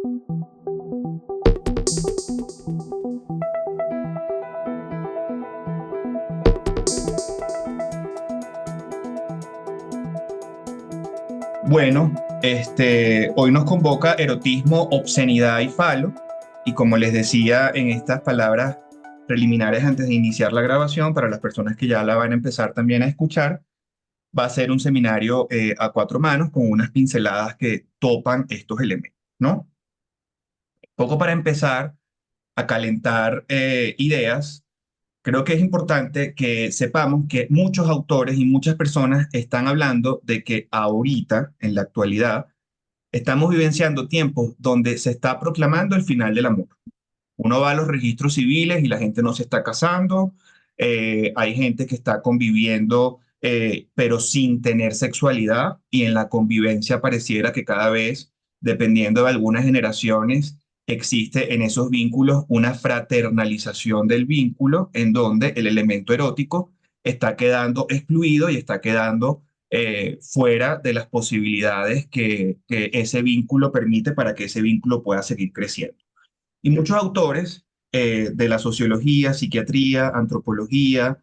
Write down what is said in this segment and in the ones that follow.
Bueno, hoy nos convoca erotismo, obscenidad y falo. Y como les decía en estas palabras preliminares antes de iniciar la grabación, para las personas que ya la van a empezar también a escuchar, va a ser un seminario a cuatro manos con unas pinceladas que topan estos elementos, ¿no? Poco para empezar a calentar ideas. Creo que es importante que sepamos que muchos autores y muchas personas están hablando de que ahorita, en la actualidad, estamos vivenciando tiempos donde se está proclamando el final del amor. Uno va a los registros civiles y la gente no se está casando, hay gente que está conviviendo, pero sin tener sexualidad, y en la convivencia pareciera que cada vez, dependiendo de algunas generaciones, existe en esos vínculos una fraternalización del vínculo en donde el elemento erótico está quedando excluido y está quedando fuera de las posibilidades que ese vínculo permite para que ese vínculo pueda seguir creciendo. Y muchos autores de la sociología, psiquiatría, antropología,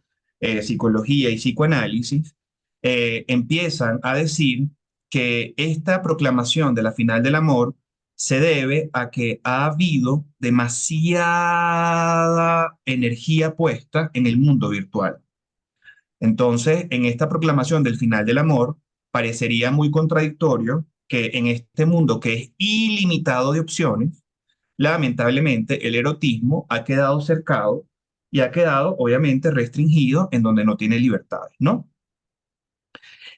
psicología y psicoanálisis empiezan a decir que esta proclamación de la final del amor se debe a que ha habido demasiada energía puesta en el mundo virtual. Entonces, en esta proclamación del final del amor, parecería muy contradictorio que en este mundo que es ilimitado de opciones, lamentablemente el erotismo ha quedado cercado y ha quedado obviamente restringido en donde no tiene libertades, ¿no?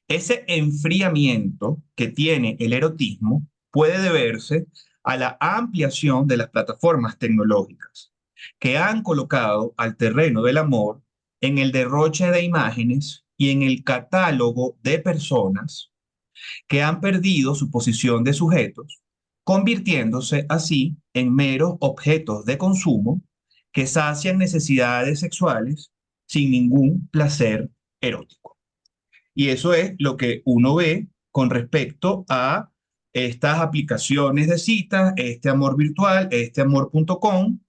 Ese enfriamiento que tiene el erotismo puede deberse a la ampliación de las plataformas tecnológicas que han colocado al terreno del amor en el derroche de imágenes y en el catálogo de personas que han perdido su posición de sujetos, convirtiéndose así en meros objetos de consumo que sacian necesidades sexuales sin ningún placer erótico. Y eso es lo que uno ve con respecto a estas aplicaciones de citas, este amor virtual, este amor.com.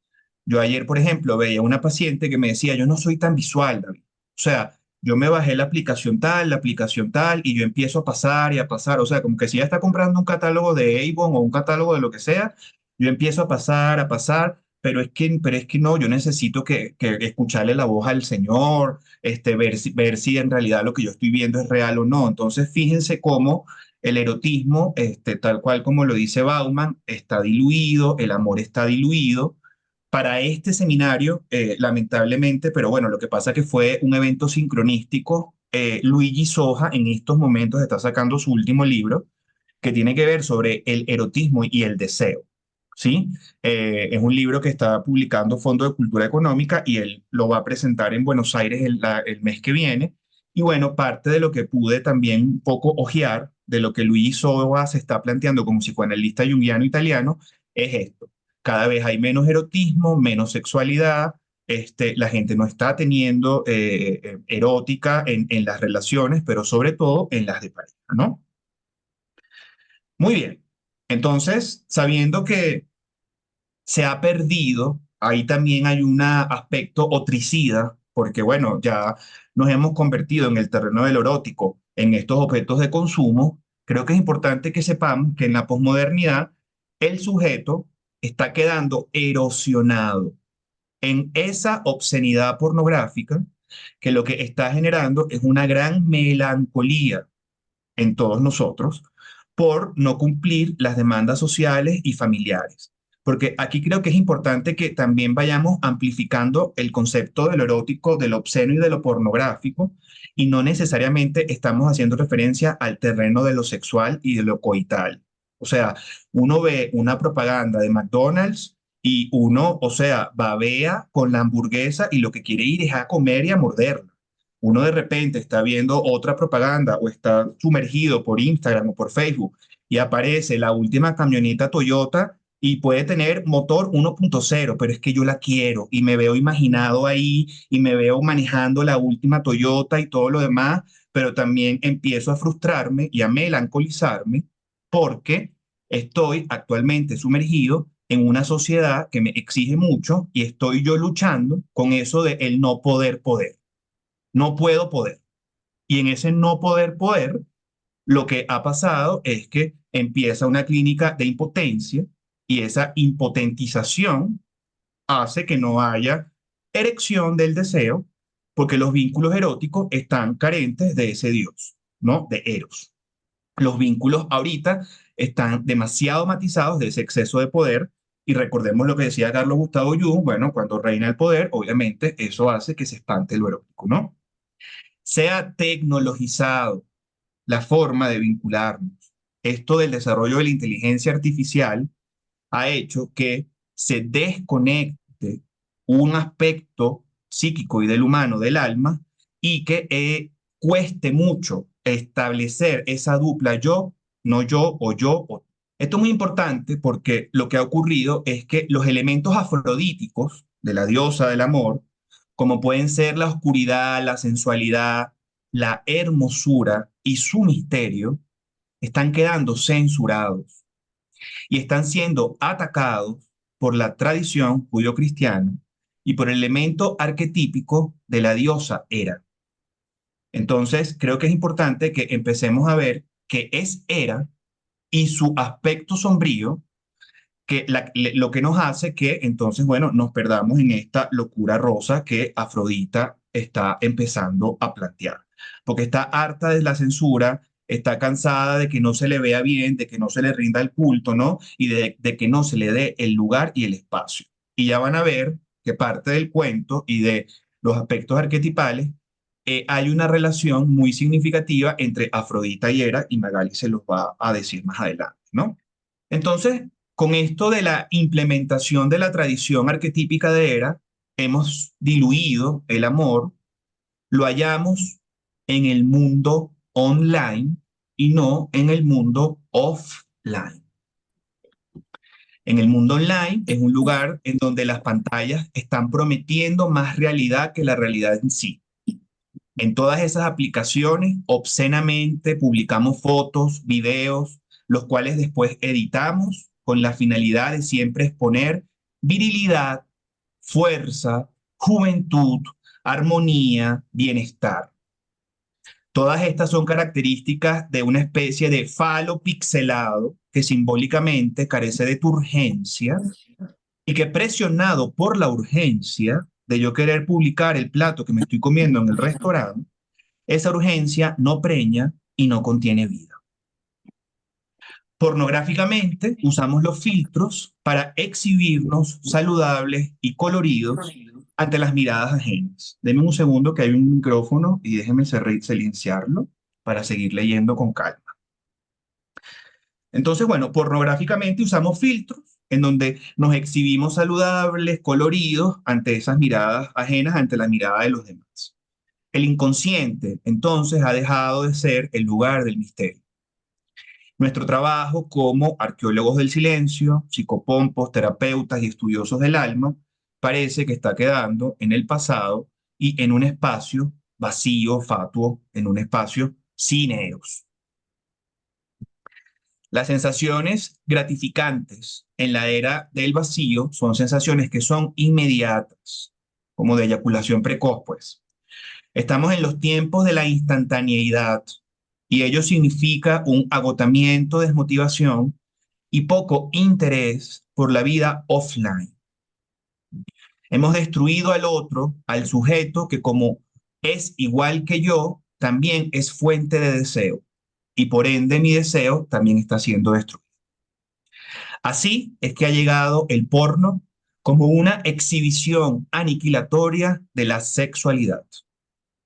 Yo ayer, por ejemplo, veía una paciente que me decía, yo no soy tan visual, David. O sea, yo me bajé la aplicación tal, y yo empiezo a pasar y a pasar. O sea, como que si ella está comprando un catálogo de Avon o un catálogo de lo que sea, yo empiezo a pasar, pero es que no, yo necesito que escucharle la voz al Señor, ver si en realidad lo que yo estoy viendo es real o no. Entonces, fíjense cómo el erotismo, tal cual como lo dice Bauman, está diluido, el amor está diluido. Para este seminario, lamentablemente, pero bueno, lo que pasa es que fue un evento sincronístico. Luigi Soja en estos momentos está sacando su último libro que tiene que ver sobre el erotismo y el deseo. ¿Sí? Es un libro que está publicando Fondo de Cultura Económica y él lo va a presentar en Buenos Aires el mes que viene. Y bueno, parte de lo que pude también un poco ojear de lo que Luigi Soja se está planteando como psicoanalista junguiano italiano es esto: cada vez hay menos erotismo, menos sexualidad, la gente no está teniendo erótica en las relaciones, pero sobre todo en las de pareja, ¿no? Muy bien. Entonces, sabiendo que se ha perdido, ahí también hay un aspecto otricida, porque bueno, ya nos hemos convertido en el terreno del erótico, en estos objetos de consumo. Creo que es importante que sepamos que en la posmodernidad el sujeto está quedando erosionado en esa obscenidad pornográfica que lo que está generando es una gran melancolía en todos nosotros por no cumplir las demandas sociales y familiares. Porque aquí creo que es importante que también vayamos amplificando el concepto de lo erótico, de lo obsceno y de lo pornográfico, y no necesariamente estamos haciendo referencia al terreno de lo sexual y de lo coital. O sea, uno ve una propaganda de McDonald's y uno, o sea, babea con la hamburguesa y lo que quiere ir es a comer y a morderla. Uno de repente está viendo otra propaganda o está sumergido por Instagram o por Facebook y aparece la última camioneta Toyota y puede tener motor 1.0, pero es que yo la quiero y me veo imaginado ahí y me veo manejando la última Toyota y todo lo demás, pero también empiezo a frustrarme y a melancolizarme porque Estoy actualmente sumergido en una sociedad que me exige mucho y estoy yo luchando con eso de el no poder poder. No puedo poder. Y en ese no poder poder, lo que ha pasado es que empieza una clínica de impotencia y esa impotentización hace que no haya erección del deseo porque los vínculos eróticos están carentes de ese Dios, ¿no? De Eros. Los vínculos ahorita están demasiado matizados de ese exceso de poder y recordemos lo que decía Carlos Gustavo Jung, bueno, cuando reina el poder, obviamente eso hace que se espante lo erótico, ¿no? Se ha tecnologizado la forma de vincularnos. Esto del desarrollo de la inteligencia artificial ha hecho que se desconecte un aspecto psíquico y del humano, del alma, y que cueste mucho establecer esa dupla yo, no yo o yo. Esto es muy importante porque lo que ha ocurrido es que los elementos afrodíticos de la diosa del amor, como pueden ser la oscuridad, la sensualidad, la hermosura y su misterio, están quedando censurados y están siendo atacados por la tradición judío-cristiana y por el elemento arquetípico de la diosa Hera. Entonces, creo que es importante que empecemos a ver qué es Hera y su aspecto sombrío, lo que nos hace que entonces, bueno, nos perdamos en esta locura rosa que Afrodita está empezando a plantear, porque está harta de la censura, está cansada de que no se le vea bien, de que no se le rinda el culto, ¿no? Y de que no se le dé el lugar y el espacio. Y ya van a ver que parte del cuento y de los aspectos arquetipales, hay una relación muy significativa entre Afrodita y Hera, y Magali se los va a decir más adelante, ¿no? Entonces, con esto de la implementación de la tradición arquetípica de Hera, hemos diluido el amor, lo hallamos en el mundo online y no en el mundo offline. En el mundo online es un lugar en donde las pantallas están prometiendo más realidad que la realidad en sí. En todas esas aplicaciones, obscenamente publicamos fotos, videos, los cuales después editamos con la finalidad de siempre exponer virilidad, fuerza, juventud, armonía, bienestar. Todas estas son características de una especie de falo pixelado que simbólicamente carece de tu urgencia y que presionado por la urgencia de yo querer publicar el plato que me estoy comiendo en el restaurante, esa urgencia no preña y no contiene vida. Pornográficamente usamos los filtros para exhibirnos saludables y coloridos ante las miradas ajenas. Deme un segundo que hay un micrófono y déjeme silenciarlo para seguir leyendo con calma. Entonces, bueno, pornográficamente usamos filtros en donde nos exhibimos saludables, coloridos ante esas miradas ajenas, ante la mirada de los demás. El inconsciente, entonces, ha dejado de ser el lugar del misterio. Nuestro trabajo como arqueólogos del silencio, psicopompos, terapeutas y estudiosos del alma parece que está quedando en el pasado y en un espacio vacío, fatuo, en un espacio sin eros. Las sensaciones gratificantes en la era del vacío son sensaciones que son inmediatas, como de eyaculación precoz, pues. Estamos en los tiempos de la instantaneidad y ello significa un agotamiento, desmotivación y poco interés por la vida offline. Hemos destruido al otro, al sujeto que como es igual que yo, también es fuente de deseo y por ende mi deseo también está siendo destruido. Así es que ha llegado el porno como una exhibición aniquilatoria de la sexualidad.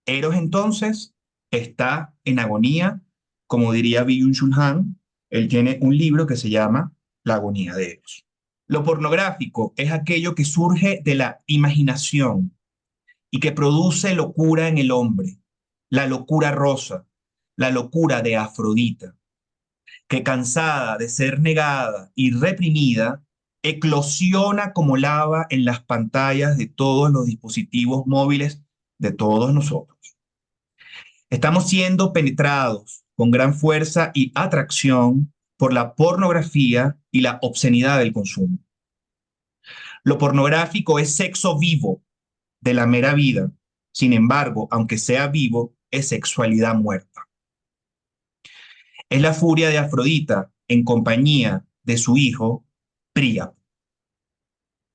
Eros entonces está en agonía, como diría Byung-Chul Han, él tiene un libro que se llama La agonía de Eros. Lo pornográfico es aquello que surge de la imaginación y que produce locura en el hombre, la locura rosa, la locura de Afrodita, que cansada de ser negada y reprimida, eclosiona como lava en las pantallas de todos los dispositivos móviles de todos nosotros. Estamos siendo penetrados con gran fuerza y atracción por la pornografía y la obscenidad del consumo. Lo pornográfico es sexo vivo, de la mera vida. Sin embargo, aunque sea vivo, es sexualidad muerta. Es la furia de Afrodita en compañía de su hijo, Príamo.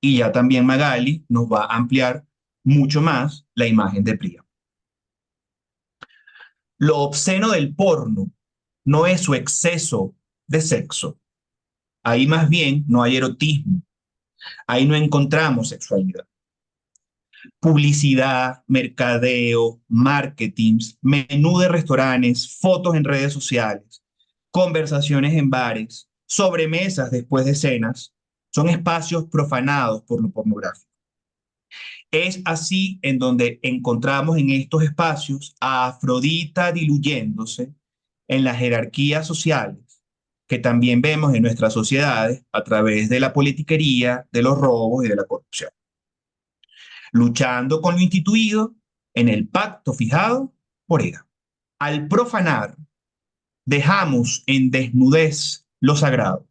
Y ya también Magali nos va a ampliar mucho más la imagen de Príamo. Lo obsceno del porno no es su exceso de sexo. Ahí más bien no hay erotismo. Ahí no encontramos sexualidad. Publicidad, mercadeo, marketing, menú de restaurantes, fotos en redes sociales, conversaciones en bares, sobremesas después de cenas, son espacios profanados por lo pornográfico. Es así en donde encontramos en estos espacios a Afrodita diluyéndose en las jerarquías sociales que también vemos en nuestras sociedades a través de la politiquería, de los robos y de la corrupción. Luchando con lo instituido en el pacto fijado por ella. Al profanar, dejamos en desnudez lo sagrado.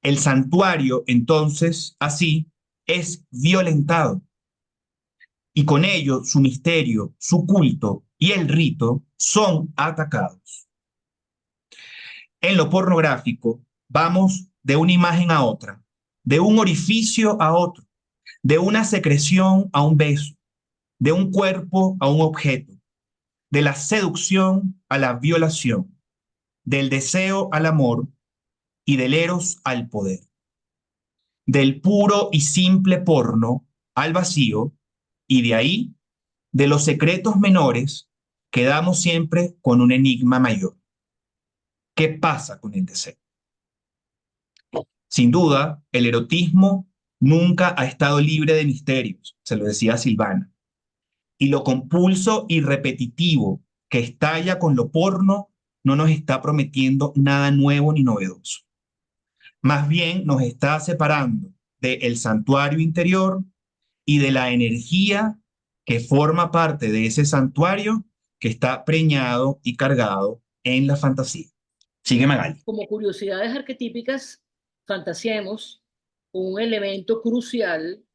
El santuario, entonces, así, es violentado. Y con ello su misterio, su culto y el rito son atacados. En lo pornográfico, vamos de una imagen a otra, de un orificio a otro, de una secreción a un beso, de un cuerpo a un objeto, de la seducción a la violación, del deseo al amor y del eros al poder, del puro y simple porno al vacío y de ahí, de los secretos menores, quedamos siempre con un enigma mayor. ¿Qué pasa con el deseo? Sin duda, el erotismo nunca ha estado libre de misterios, se lo decía Silvana. Y lo compulso y repetitivo que estalla con lo porno no nos está prometiendo nada nuevo ni novedoso. Más bien nos está separando del santuario interior y de la energía que forma parte de ese santuario que está preñado y cargado en la fantasía. Sigue Magali. Como curiosidades arquetípicas, fantasiemos un elemento crucial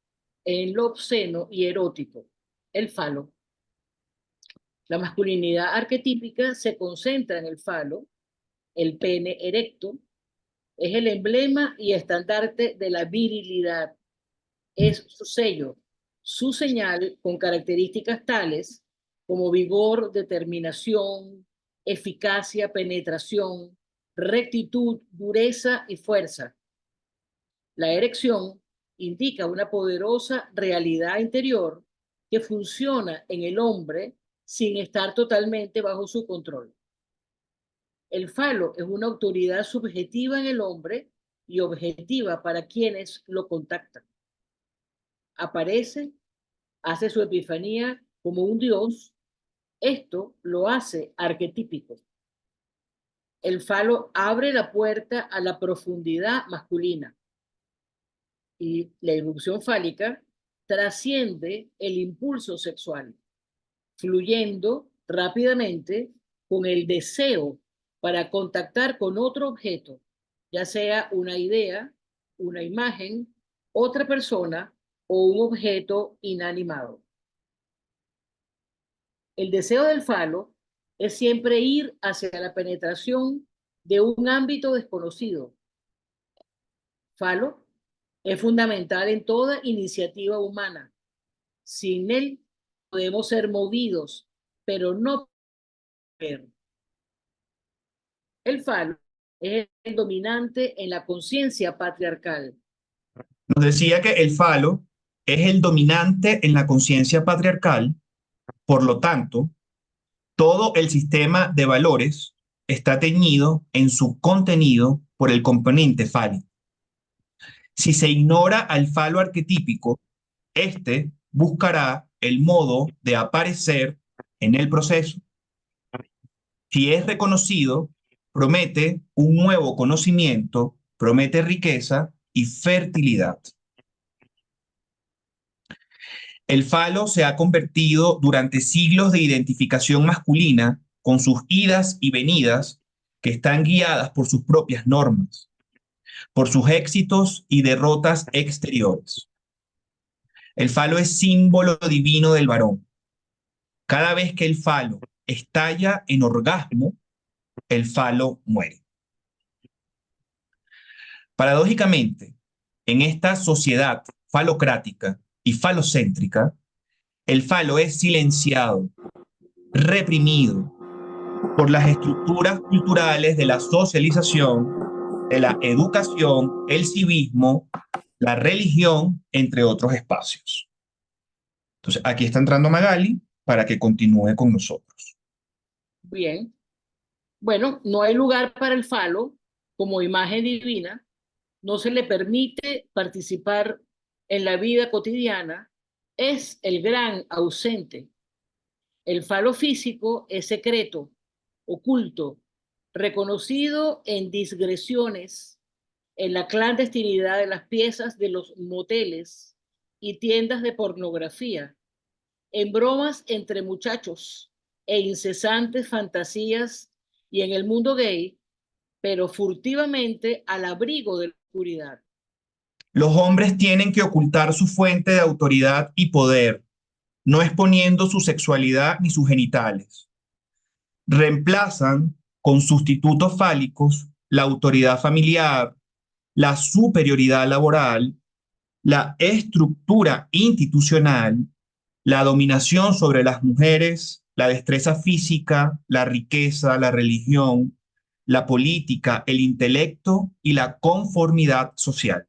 en lo obsceno y erótico, el falo. La masculinidad arquetípica se concentra en el falo, el pene erecto, es el emblema y estandarte de la virilidad, es su sello, su señal con características tales como vigor, determinación, eficacia, penetración, rectitud, dureza y fuerza. La erección indica una poderosa realidad interior que funciona en el hombre sin estar totalmente bajo su control. El falo es una autoridad subjetiva en el hombre y objetiva para quienes lo contactan. Aparece, hace su epifanía como un dios. Esto lo hace arquetípico. El falo abre la puerta a la profundidad masculina y la irrupción fálica trasciende el impulso sexual, fluyendo rápidamente con el deseo para contactar con otro objeto, ya sea una idea, una imagen, otra persona o un objeto inanimado. El deseo del falo es siempre ir hacia la penetración de un ámbito desconocido. Falo es fundamental en toda iniciativa humana. Sin él podemos ser movidos, pero no ver. El falo es el dominante en la conciencia patriarcal. Nos decía que el falo es el dominante en la conciencia patriarcal, por lo tanto, todo el sistema de valores está teñido en su contenido por el componente fálico. Si se ignora al falo arquetípico, este buscará el modo de aparecer en el proceso. Si es reconocido, promete un nuevo conocimiento, promete riqueza y fertilidad. El falo se ha convertido durante siglos de identificación masculina con sus idas y venidas que están guiadas por sus propias normas, por sus éxitos y derrotas exteriores. El falo es símbolo divino del varón. Cada vez que el falo estalla en orgasmo, el falo muere. Paradójicamente, en esta sociedad falocrática y falocéntrica, el falo es silenciado, reprimido por las estructuras culturales de la socialización, de la educación, el civismo, la religión, entre otros espacios. Entonces, aquí está entrando Magali para que continúe con nosotros. Bien. Bueno, no hay lugar para el falo como imagen divina, no se le permite participar en la vida cotidiana, es el gran ausente. El falo físico es secreto, oculto, reconocido en digresiones, en la clandestinidad de las piezas de los moteles y tiendas de pornografía, en bromas entre muchachos e incesantes fantasías y en el mundo gay, pero furtivamente al abrigo de la oscuridad. Los hombres tienen que ocultar su fuente de autoridad y poder, no exponiendo su sexualidad ni sus genitales. Reemplazan con sustitutos fálicos la autoridad familiar, la superioridad laboral, la estructura institucional, la dominación sobre las mujeres, la destreza física, la riqueza, la religión, la política, el intelecto y la conformidad social.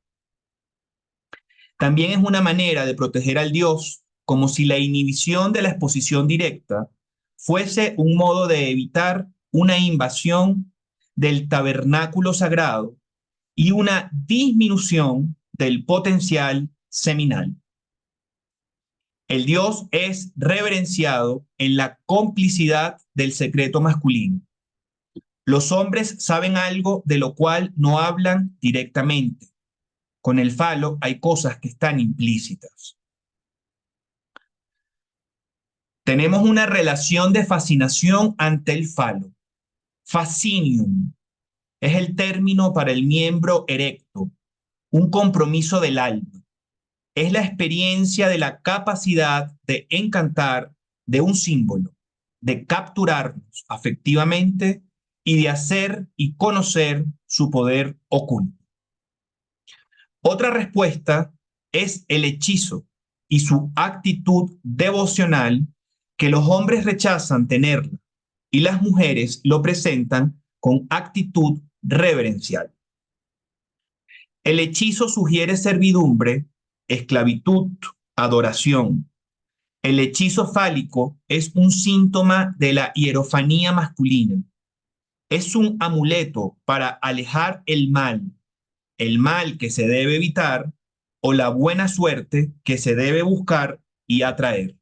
También es una manera de proteger al Dios, como si la inhibición de la exposición directa fuese un modo de evitar una invasión del tabernáculo sagrado y una disminución del potencial seminal. El Dios es reverenciado en la complicidad del secreto masculino. Los hombres saben algo de lo cual no hablan directamente. Con el falo hay cosas que están implícitas. Tenemos una relación de fascinación ante el falo. Fascinium es el término para el miembro erecto, un compromiso del alma. Es la experiencia de la capacidad de encantar de un símbolo, de capturarnos afectivamente y de hacer y conocer su poder oculto. Otra respuesta es el hechizo y su actitud devocional que los hombres rechazan tenerla y las mujeres lo presentan con actitud reverencial. El hechizo sugiere servidumbre, esclavitud, adoración. El hechizo fálico es un síntoma de la hierofanía masculina. Es un amuleto para alejar el mal que se debe evitar o la buena suerte que se debe buscar y atraer.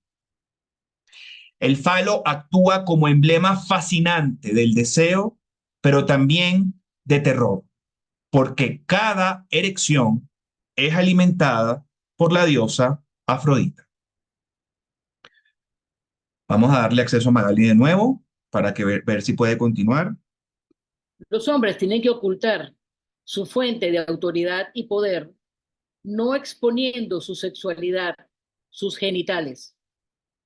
El falo actúa como emblema fascinante del deseo, pero también de terror, porque cada erección es alimentada por la diosa Afrodita. Vamos a darle acceso a Magali de nuevo para que ver si puede continuar. Los hombres tienen que ocultar su fuente de autoridad y poder, no exponiendo su sexualidad, sus genitales.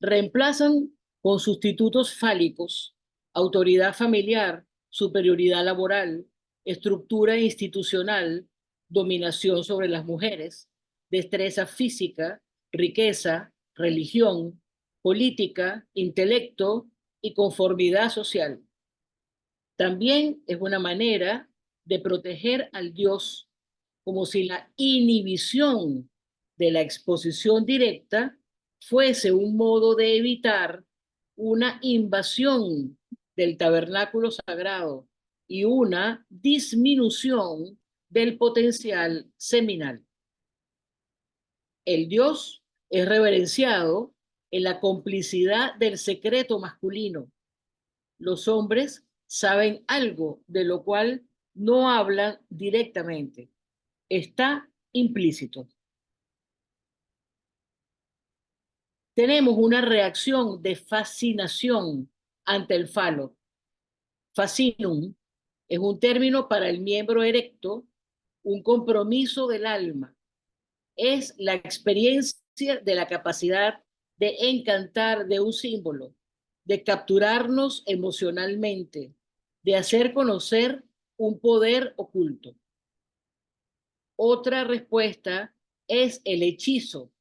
Reemplazan con sustitutos fálicos, autoridad familiar, superioridad laboral, estructura institucional, dominación sobre las mujeres, destreza física, riqueza, religión, política, intelecto y conformidad social. También es una manera de proteger al Dios, como si la inhibición de la exposición directa fuese un modo de evitar una invasión del tabernáculo sagrado y una disminución del potencial seminal. El Dios es reverenciado en la complicidad del secreto masculino. Los hombres saben algo de lo cual no hablan directamente. Está implícito. Tenemos una reacción de fascinación ante el falo, fascinum, Es un término para el miembro erecto, un compromiso del alma. Es la experiencia de la capacidad de encantar de un símbolo, de capturarnos emocionalmente, de hacer conocer un poder oculto. Otra respuesta es el hechizo,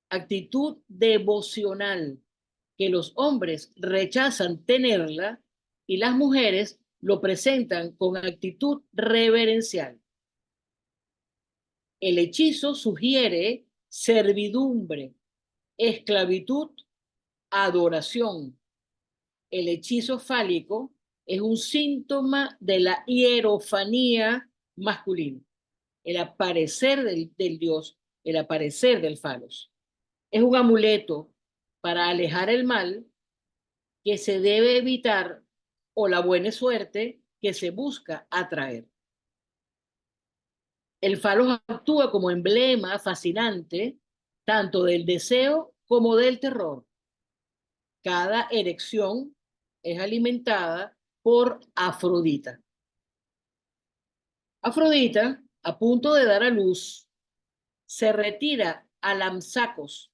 actitud devocional, que los hombres rechazan tenerla y las mujeres lo presentan con actitud reverencial. El hechizo sugiere servidumbre, esclavitud, adoración. El hechizo fálico es un síntoma de la hierofanía masculina, el aparecer del dios, el aparecer del falos. Es un amuleto para alejar el mal que se debe evitar o la buena suerte que se busca atraer. El falos actúa como emblema fascinante tanto del deseo como del terror. Cada erección es alimentada por Afrodita. Afrodita, a punto de dar a luz, se retira a Lampsacos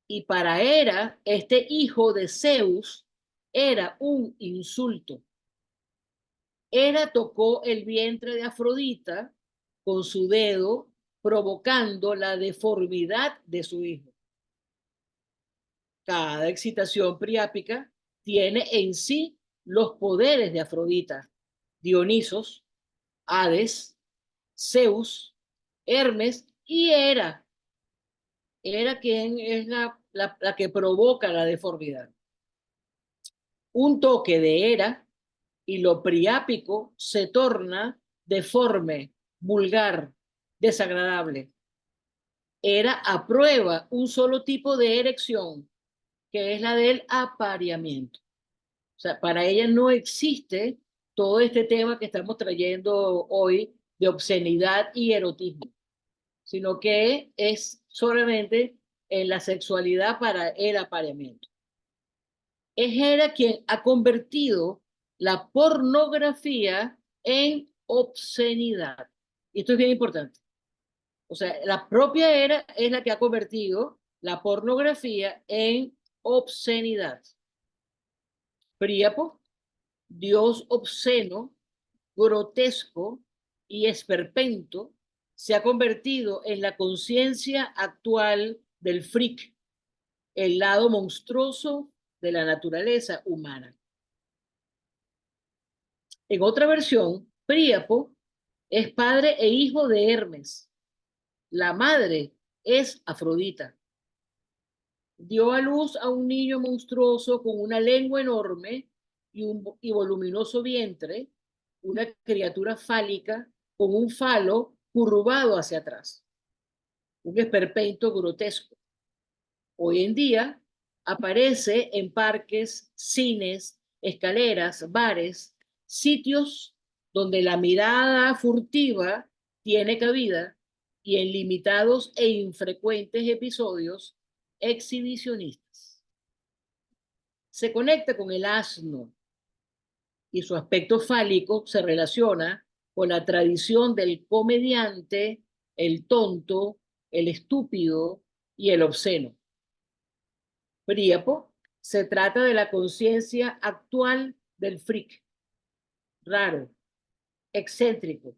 y para Hera, este hijo de Zeus, era un insulto. Hera tocó el vientre de Afrodita con su dedo, provocando la deformidad de su hijo. Cada excitación priápica tiene en sí los poderes de Afrodita, Dionisos, Hades, Zeus, Hermes y Hera. Hera quien es la que provoca la deformidad. Un toque de Hera y lo priápico se torna deforme, vulgar, desagradable. Hera aprueba un solo tipo de erección, que es la del apareamiento. O sea, para ella no existe todo este tema que estamos trayendo hoy de obscenidad y erotismo, sino que es solamente en la sexualidad para el apareamiento. Es Hera quien ha convertido la pornografía en obscenidad. Y esto es bien importante. O sea, la propia Hera es la que ha convertido la pornografía en obscenidad. Príapo, dios obsceno, grotesco y esperpento, se ha convertido en la conciencia actual del freak, el lado monstruoso de la naturaleza humana. En otra versión, Príapo es padre e hijo de Hermes. La madre es Afrodita. Dio a luz a un niño monstruoso con una lengua enorme y voluminoso vientre, una criatura fálica con un falo curvado hacia atrás, un esperpento grotesco. Hoy en día aparece en parques, cines, escaleras, bares, sitios donde la mirada furtiva tiene cabida y en limitados e infrecuentes episodios exhibicionistas. Se conecta con el asno y su aspecto fálico se relaciona con la tradición del comediante, el tonto, el estúpido y el obsceno. Príapo se trata de la conciencia actual del freak, raro, excéntrico,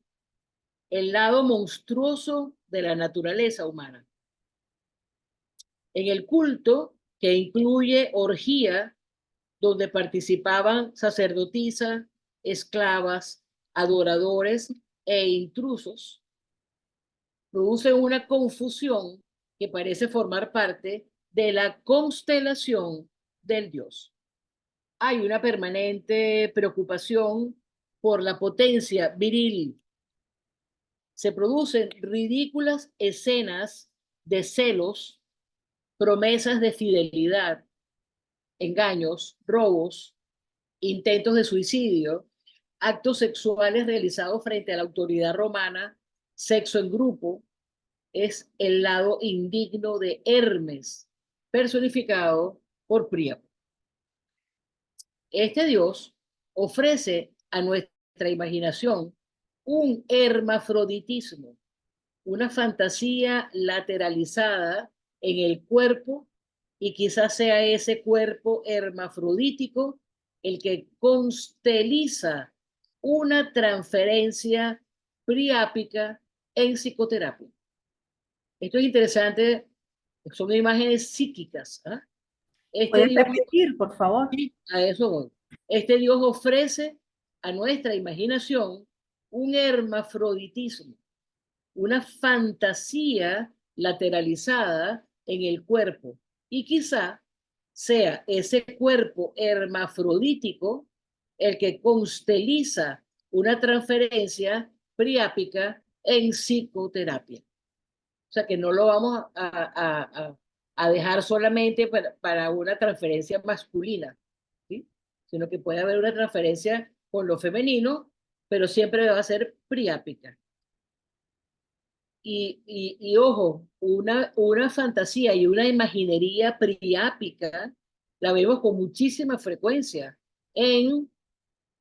el lado monstruoso de la naturaleza humana. En el culto, que incluye orgía, donde participaban sacerdotisas, esclavas, adoradores e intrusos, produce una confusión que parece formar parte de la constelación del dios. Hay una permanente preocupación por la potencia viril. Se producen ridículas escenas de celos, promesas de fidelidad, engaños, robos, intentos de suicidio, actos sexuales realizados frente a la autoridad romana, sexo en grupo. Es el lado indigno de Hermes, personificado por Príapo. Este dios ofrece a nuestra imaginación un hermafroditismo, una fantasía lateralizada en el cuerpo, y quizás sea ese cuerpo hermafrodítico el que consteliza una transferencia priápica en psicoterapia. Esto es interesante, son imágenes psíquicas. ¿Ah? Este ¿Puedes Dios, repetir, por favor? sí, a eso voy. Este Dios ofrece a nuestra imaginación un hermafroditismo, una fantasía lateralizada en el cuerpo, y quizá sea ese cuerpo hermafrodítico el que consteliza una transferencia priápica en psicoterapia. O sea que no lo vamos a dejar solamente para una transferencia masculina, ¿sí? Sino que puede haber una transferencia con lo femenino, pero siempre va a ser priápica. Y ojo, una fantasía y una imaginería priápica la vemos con muchísima frecuencia en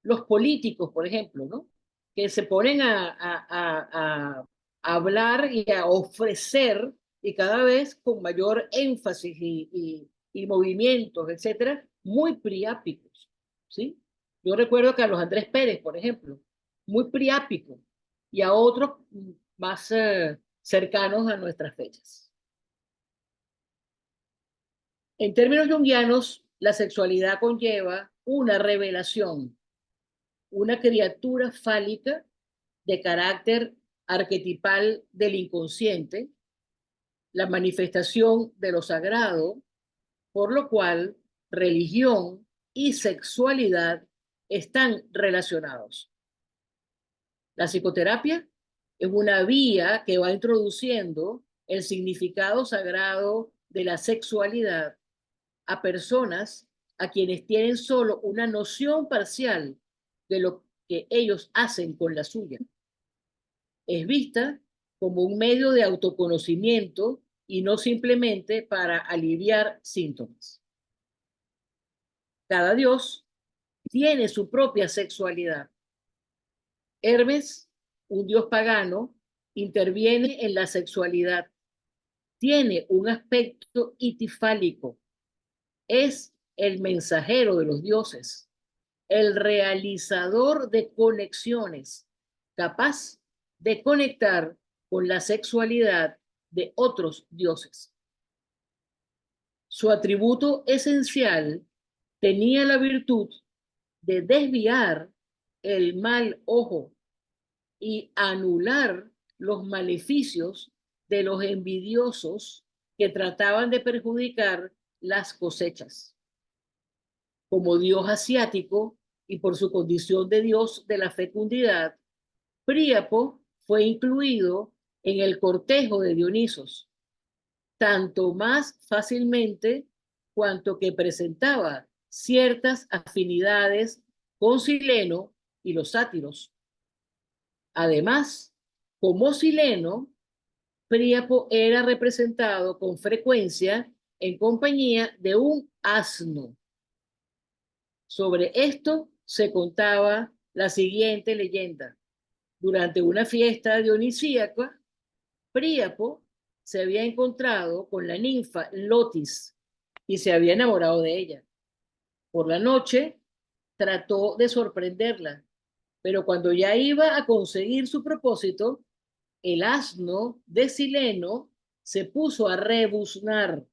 los políticos, por ejemplo, ¿no? Que se ponen a hablar y a ofrecer, y cada vez con mayor énfasis y movimientos, etcétera, muy priápicos, ¿sí? Yo recuerdo a Carlos Andrés Pérez, por ejemplo, muy priápico, y a otros más cercanos a nuestras fechas. En términos junguianos, la sexualidad conlleva una revelación, una criatura fálica de carácter arquetipal del inconsciente, la manifestación de lo sagrado, por lo cual religión y sexualidad están relacionados. La psicoterapia es una vía que va introduciendo el significado sagrado de la sexualidad a personas a quienes tienen solo una noción parcial de lo que ellos hacen con la suya. Es vista como un medio de autoconocimiento y no simplemente para aliviar síntomas. Cada dios tiene su propia sexualidad. Hermes, un dios pagano, interviene en la sexualidad. Tiene un aspecto itifálico. Es el mensajero de los dioses, el realizador de conexiones, capaz de conectar con la sexualidad de otros dioses. Su atributo esencial tenía la virtud de desviar el mal ojo y anular los maleficios de los envidiosos que trataban de perjudicar las cosechas. Como dios asiático y por su condición de dios de la fecundidad, Príapo fue incluido en el cortejo de Dionisos, tanto más fácilmente cuanto que presentaba ciertas afinidades con Sileno y los sátiros. Además, como Sileno, Príapo era representado con frecuencia en compañía de un asno. Sobre esto se contaba la siguiente leyenda. Durante una fiesta dionisíaca, Príapo se había encontrado con la ninfa Lotis y se había enamorado de ella. Por la noche trató de sorprenderla, pero cuando ya iba a conseguir su propósito, el asno de Sileno se puso a rebuznar,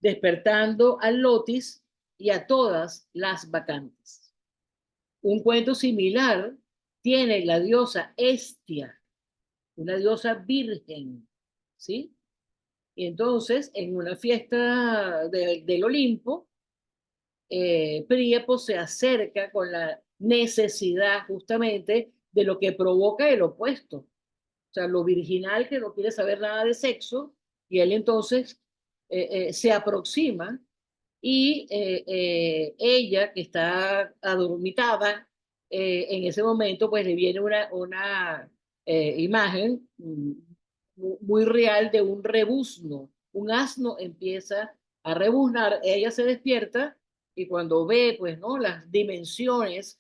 despertando a Lotis y a todas las bacantes. Un cuento similar tiene la diosa Hestia, una diosa virgen, ¿sí? Y entonces, en una fiesta del Olimpo, Príapo se acerca con la necesidad justamente de lo que provoca el opuesto. O sea, lo virginal que no quiere saber nada de sexo, y él entonces se aproxima y ella, que está adormitada, en ese momento pues le viene una imagen muy real de un rebuzno. Un asno empieza a rebuznar, ella se despierta y cuando ve pues, ¿no? las dimensiones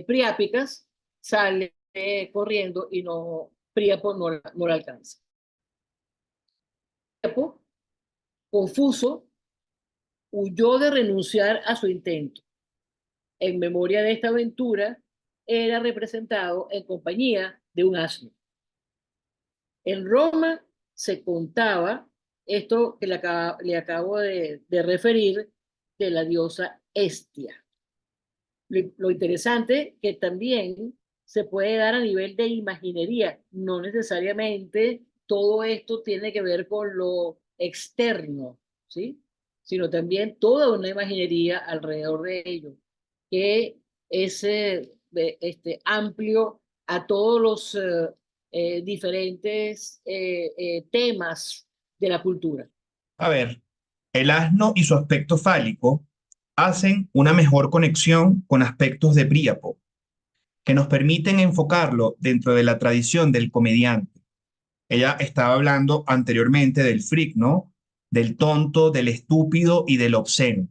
priápicas, sale corriendo y Príapo no la alcanza. Príapo, confuso, huyó de renunciar a su intento. En memoria de esta aventura, era representado en compañía de un asno. En Roma se contaba esto que le acabo de referir de la diosa Hestia. Lo interesante que también se puede dar a nivel de imaginería, no necesariamente todo esto tiene que ver con lo externo, ¿sí? Sino también toda una imaginería alrededor de ello, que es amplio a todos los diferentes temas de la cultura. A ver, el asno y su aspecto fálico hacen una mejor conexión con aspectos de Príapo, que nos permiten enfocarlo dentro de la tradición del comediante. Ella estaba hablando anteriormente del freak, ¿no? Del tonto, del estúpido y del obsceno.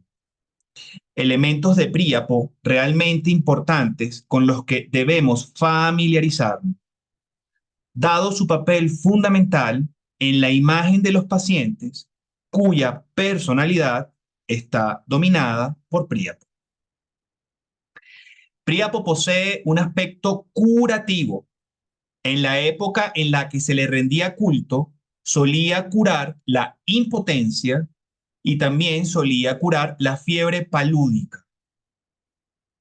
Elementos de Príapo realmente importantes con los que debemos familiarizarnos, dado su papel fundamental en la imagen de los pacientes cuya personalidad está dominada por Príapo. Príapo posee un aspecto curativo. En la época en la que se le rendía culto, solía curar la impotencia y también solía curar la fiebre palúdica.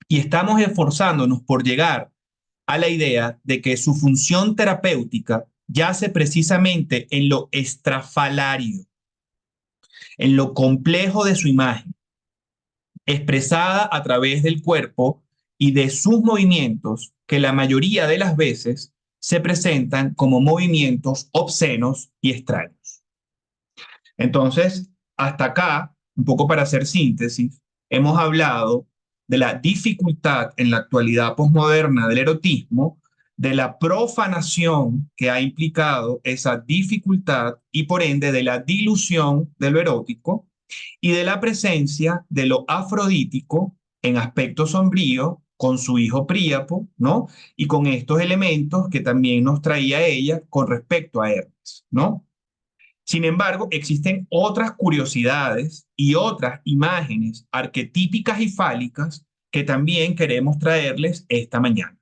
Y estamos esforzándonos por llegar a la idea de que su función terapéutica yace precisamente en lo estrafalario, en lo complejo de su imagen, expresada a través del cuerpo y de sus movimientos, que la mayoría de las veces se presentan como movimientos obscenos y extraños. Entonces, hasta acá, un poco para hacer síntesis, hemos hablado de la dificultad en la actualidad posmoderna del erotismo, de la profanación que ha implicado esa dificultad y por ende de la dilución de lo erótico y de la presencia de lo afrodítico en aspecto sombrío con su hijo Príapo, ¿no? Y con estos elementos que también nos traía ella con respecto a Hermes, ¿no? Sin embargo, existen otras curiosidades y otras imágenes arquetípicas y fálicas que también queremos traerles esta mañana.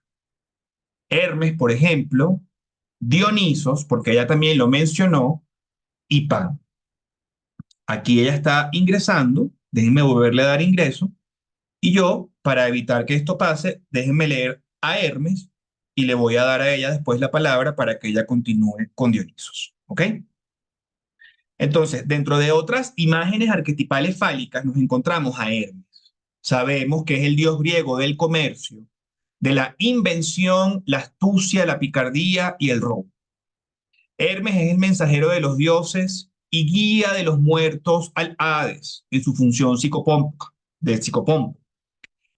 Hermes, por ejemplo, Dionisos, porque ella también lo mencionó, y Pan. Aquí ella está ingresando, déjenme volverle a dar ingreso, y yo, para evitar que esto pase, déjenme leer a Hermes y le voy a dar a ella después la palabra para que ella continúe con Dionisos. ¿Ok? Entonces, dentro de otras imágenes arquetipales fálicas nos encontramos a Hermes. Sabemos que es el dios griego del comercio, de la invención, la astucia, la picardía y el robo. Hermes es el mensajero de los dioses y guía de los muertos al Hades en su función psicopompo.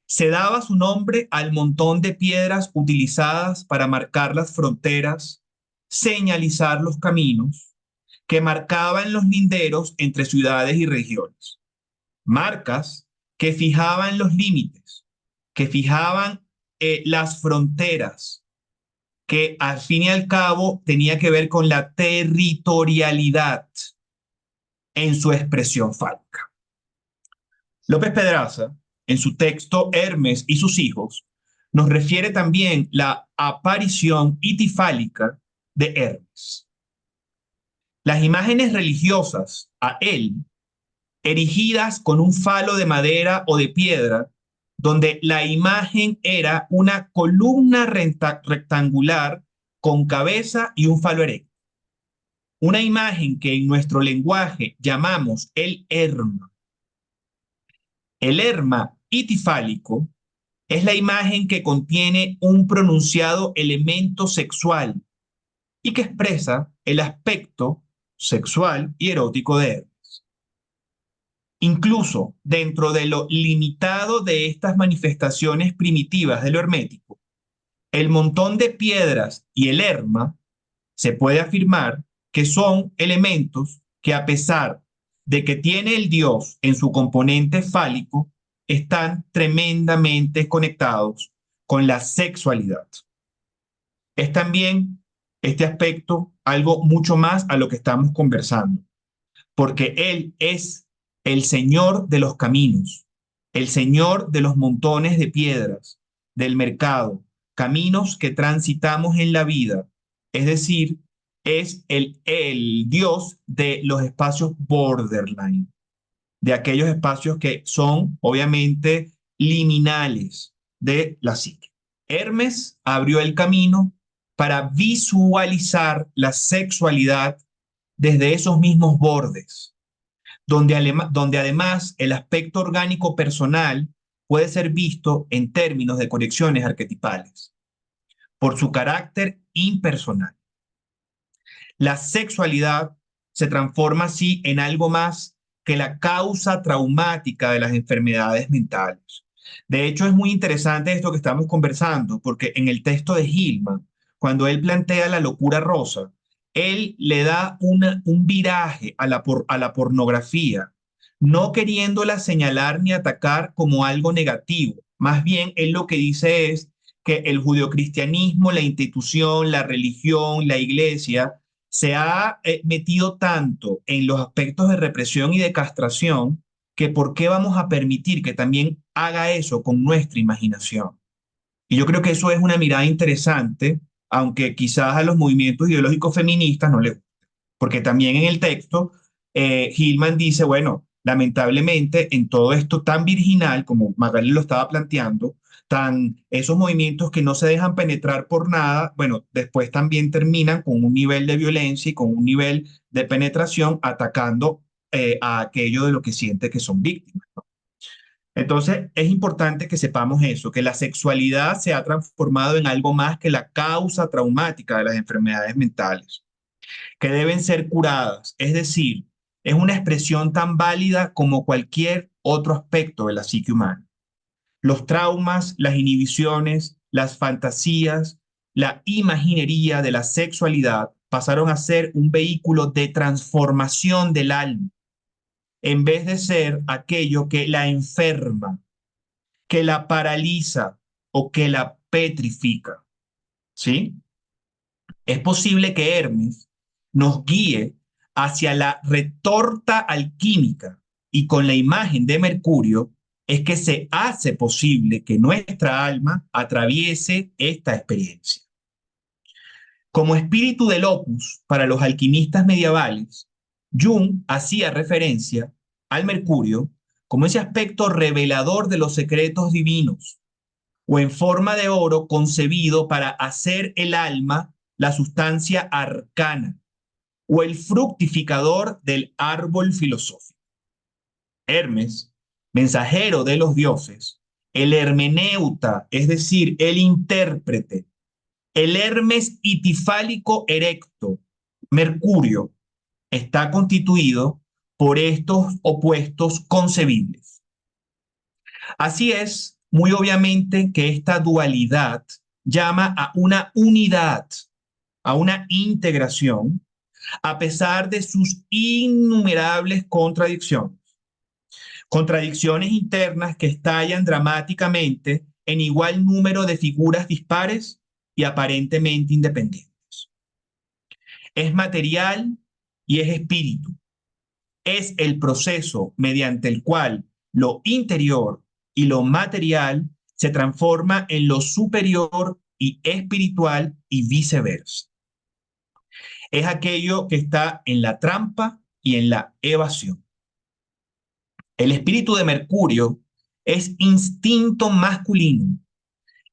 Se daba su nombre al montón de piedras utilizadas para marcar las fronteras, señalizar los caminos que marcaban los linderos entre ciudades y regiones. Marcas que fijaban los límites, que fijaban las fronteras, que al fin y al cabo tenía que ver con la territorialidad en su expresión fálica. López Pedraza, en su texto Hermes y sus hijos, nos refiere también la aparición itifálica de Hermes. Las imágenes religiosas a él, erigidas con un falo de madera o de piedra, donde la imagen era una columna rectangular con cabeza y un falo erecto. Una imagen que en nuestro lenguaje llamamos el herma. El herma itifálico es la imagen que contiene un pronunciado elemento sexual y que expresa el aspecto sexual y erótico de Hermes. Incluso dentro de lo limitado de estas manifestaciones primitivas de lo hermético, el montón de piedras y el herma se puede afirmar que son elementos que, a pesar de que tiene el dios en su componente fálico, están tremendamente conectados con la sexualidad. Es también este aspecto algo mucho más a lo que estamos conversando, porque Él es el Señor de los caminos, el Señor de los montones de piedras, del mercado, caminos que transitamos en la vida. Es decir, es el Dios de los espacios borderline, de aquellos espacios que son obviamente liminales de la psique. Hermes abrió el camino para visualizar la sexualidad desde esos mismos bordes, donde además el aspecto orgánico personal puede ser visto en términos de conexiones arquetipales, por su carácter impersonal. La sexualidad se transforma así en algo más que la causa traumática de las enfermedades mentales. De hecho, es muy interesante esto que estamos conversando, porque en el texto de Hillman, cuando él plantea la locura rosa, él le da un viraje a la pornografía, no queriéndola señalar ni atacar como algo negativo. Más bien, él lo que dice es que el judeocristianismo, la institución, la religión, la iglesia, se ha metido tanto en los aspectos de represión y de castración que por qué vamos a permitir que también haga eso con nuestra imaginación. Y yo creo que eso es una mirada interesante, aunque quizás a los movimientos ideológicos feministas no les guste, porque también en el texto Hillman dice, bueno, lamentablemente en todo esto tan virginal como Magali lo estaba planteando, esos movimientos que no se dejan penetrar por nada, bueno, después también terminan con un nivel de violencia y con un nivel de penetración atacando a aquello de lo que siente que son víctimas. Entonces, es importante que sepamos eso, que la sexualidad se ha transformado en algo más que la causa traumática de las enfermedades mentales, que deben ser curadas. Es decir, es una expresión tan válida como cualquier otro aspecto de la psique humana. Los traumas, las inhibiciones, las fantasías, la imaginería de la sexualidad pasaron a ser un vehículo de transformación del alma, en vez de ser aquello que la enferma, que la paraliza o que la petrifica. ¿Sí? Es posible que Hermes nos guíe hacia la retorta alquímica y con la imagen de Mercurio es que se hace posible que nuestra alma atraviese esta experiencia. Como espíritu del opus para los alquimistas medievales, Jung hacía referencia al Mercurio como ese aspecto revelador de los secretos divinos, o en forma de oro concebido para hacer el alma la sustancia arcana, o el fructificador del árbol filosófico. Hermes, mensajero de los dioses, el hermeneuta, es decir, el intérprete, el Hermes itifálico erecto, Mercurio, está constituido por estos opuestos concebibles. Así es, muy obviamente, que esta dualidad llama a una unidad, a una integración, a pesar de sus innumerables contradicciones. Contradicciones internas que estallan dramáticamente en igual número de figuras dispares y aparentemente independientes. Es material y es espíritu. Es el proceso mediante el cual lo interior y lo material se transforma en lo superior y espiritual y viceversa. Es aquello que está en la trampa y en la evasión. El espíritu de Mercurio es instinto masculino,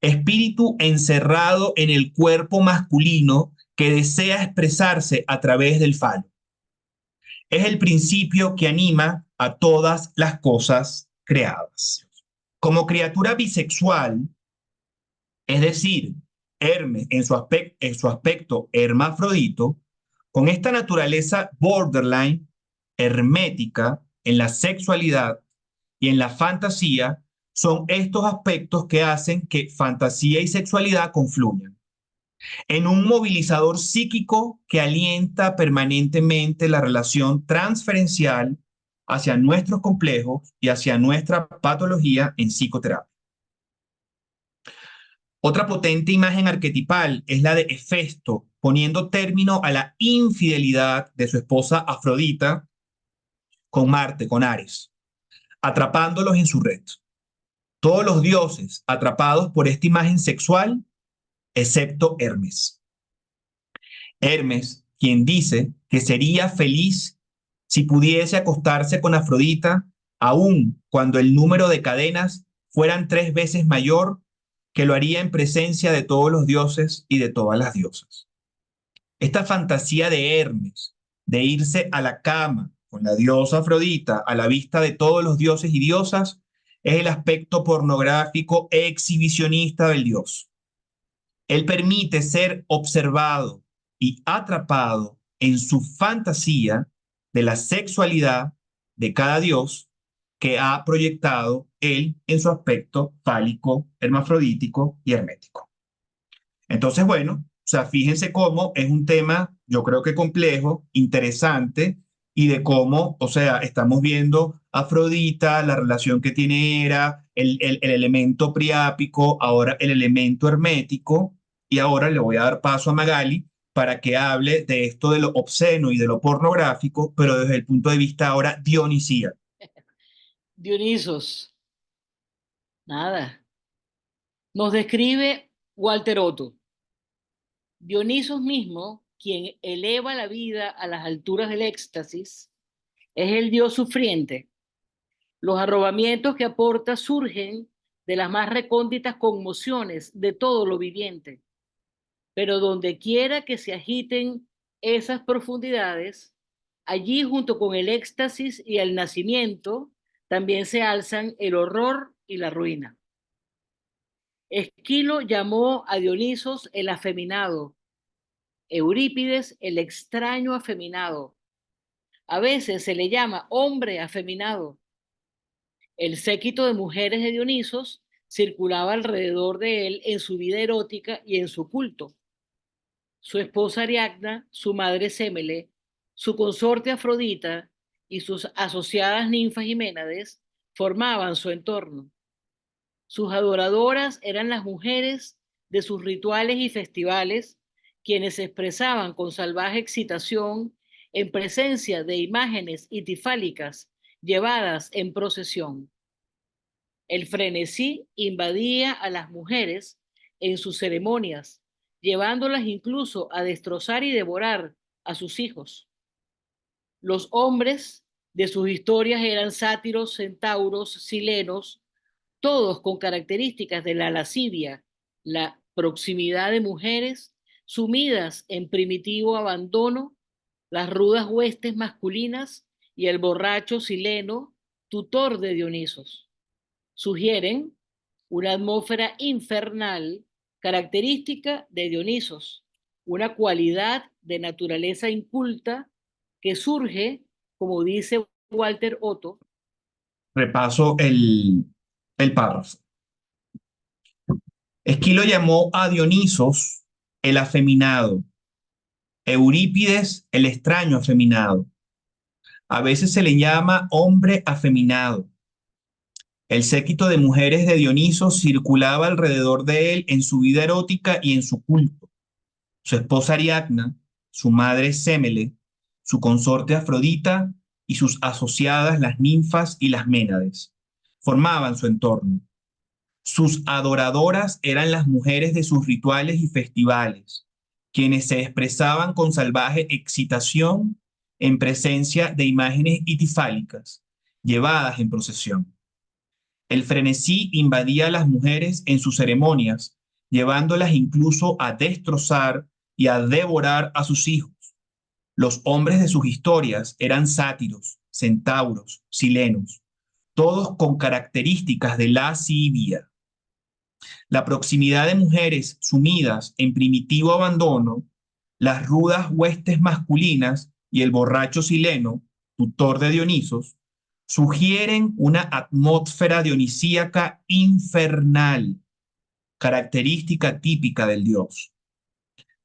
espíritu encerrado en el cuerpo masculino que desea expresarse a través del falo. Es el principio que anima a todas las cosas creadas. Como criatura bisexual, es decir, Hermes en su aspecto hermafrodito, con esta naturaleza borderline, hermética, en la sexualidad y en la fantasía, son estos aspectos que hacen que fantasía y sexualidad confluyan en un movilizador psíquico que alienta permanentemente la relación transferencial hacia nuestros complejos y hacia nuestra patología en psicoterapia. Otra potente imagen arquetipal es la de Hefesto, poniendo término a la infidelidad de su esposa Afrodita con Marte, con Ares, atrapándolos en su red. Todos los dioses atrapados por esta imagen sexual, excepto Hermes. Hermes, quien dice que sería feliz si pudiese acostarse con Afrodita, aun cuando el número de cadenas fueran 3 veces mayor, que lo haría en presencia de todos los dioses y de todas las diosas. Esta fantasía de Hermes, de irse a la cama con la diosa Afrodita a la vista de todos los dioses y diosas, es el aspecto pornográfico exhibicionista del dios. Él permite ser observado y atrapado en su fantasía de la sexualidad de cada dios que ha proyectado él en su aspecto fálico, hermafrodítico y hermético. Entonces, bueno, o sea, fíjense cómo es un tema, yo creo que complejo, interesante, y de cómo, o sea, estamos viendo Afrodita, la relación que tiene Hera, el elemento priápico, ahora el elemento hermético, y ahora le voy a dar paso a Magali para que hable de esto de lo obsceno y de lo pornográfico, pero desde el punto de vista ahora dionisía. Dionisos, nada. Nos describe Walter Otto. Dionisos mismo, quien eleva la vida a las alturas del éxtasis, es el dios sufriente. Los arrobamientos que aporta surgen de las más recónditas conmociones de todo lo viviente. Pero donde quiera que se agiten esas profundidades, allí junto con el éxtasis y el nacimiento, también se alzan el horror y la ruina. Esquilo llamó a Dionisos el afeminado, Eurípides el extraño afeminado. A veces se le llama hombre afeminado. El séquito de mujeres de Dionisos circulaba alrededor de él en su vida erótica y en su culto. Su esposa Ariadna, su madre Sémele, su consorte Afrodita y sus asociadas ninfas y Ménades formaban su entorno. Sus adoradoras eran las mujeres de sus rituales y festivales, quienes se expresaban con salvaje excitación en presencia de imágenes itifálicas llevadas en procesión. El frenesí invadía a las mujeres en sus ceremonias, llevándolas incluso a destrozar y devorar a sus hijos. Los hombres de sus historias eran sátiros, centauros, silenos, todos con características de la lascivia, la proximidad de mujeres sumidas en primitivo abandono, las rudas huestes masculinas y el borracho sileno, tutor de Dionisos. Sugieren una atmósfera infernal característica de Dionisos, una cualidad de naturaleza inculta que surge, como dice Walter Otto. Repaso el párrafo. Esquilo llamó a Dionisos el afeminado, Eurípides el extraño afeminado. A veces se le llama hombre afeminado. El séquito de mujeres de Dioniso circulaba alrededor de él en su vida erótica y en su culto. Su esposa Ariadna, su madre Sémele, su consorte Afrodita y sus asociadas las ninfas y las Ménades formaban su entorno. Sus adoradoras eran las mujeres de sus rituales y festivales, quienes se expresaban con salvaje excitación en presencia de imágenes itifálicas, llevadas en procesión. El frenesí invadía a las mujeres en sus ceremonias, llevándolas incluso a destrozar y a devorar a sus hijos. Los hombres de sus historias eran sátiros, centauros, silenos, todos con características de lascivia. La proximidad de mujeres sumidas en primitivo abandono, las rudas huestes masculinas y el borracho sileno, tutor de Dionisos, sugieren una atmósfera dionisíaca infernal, característica típica del dios.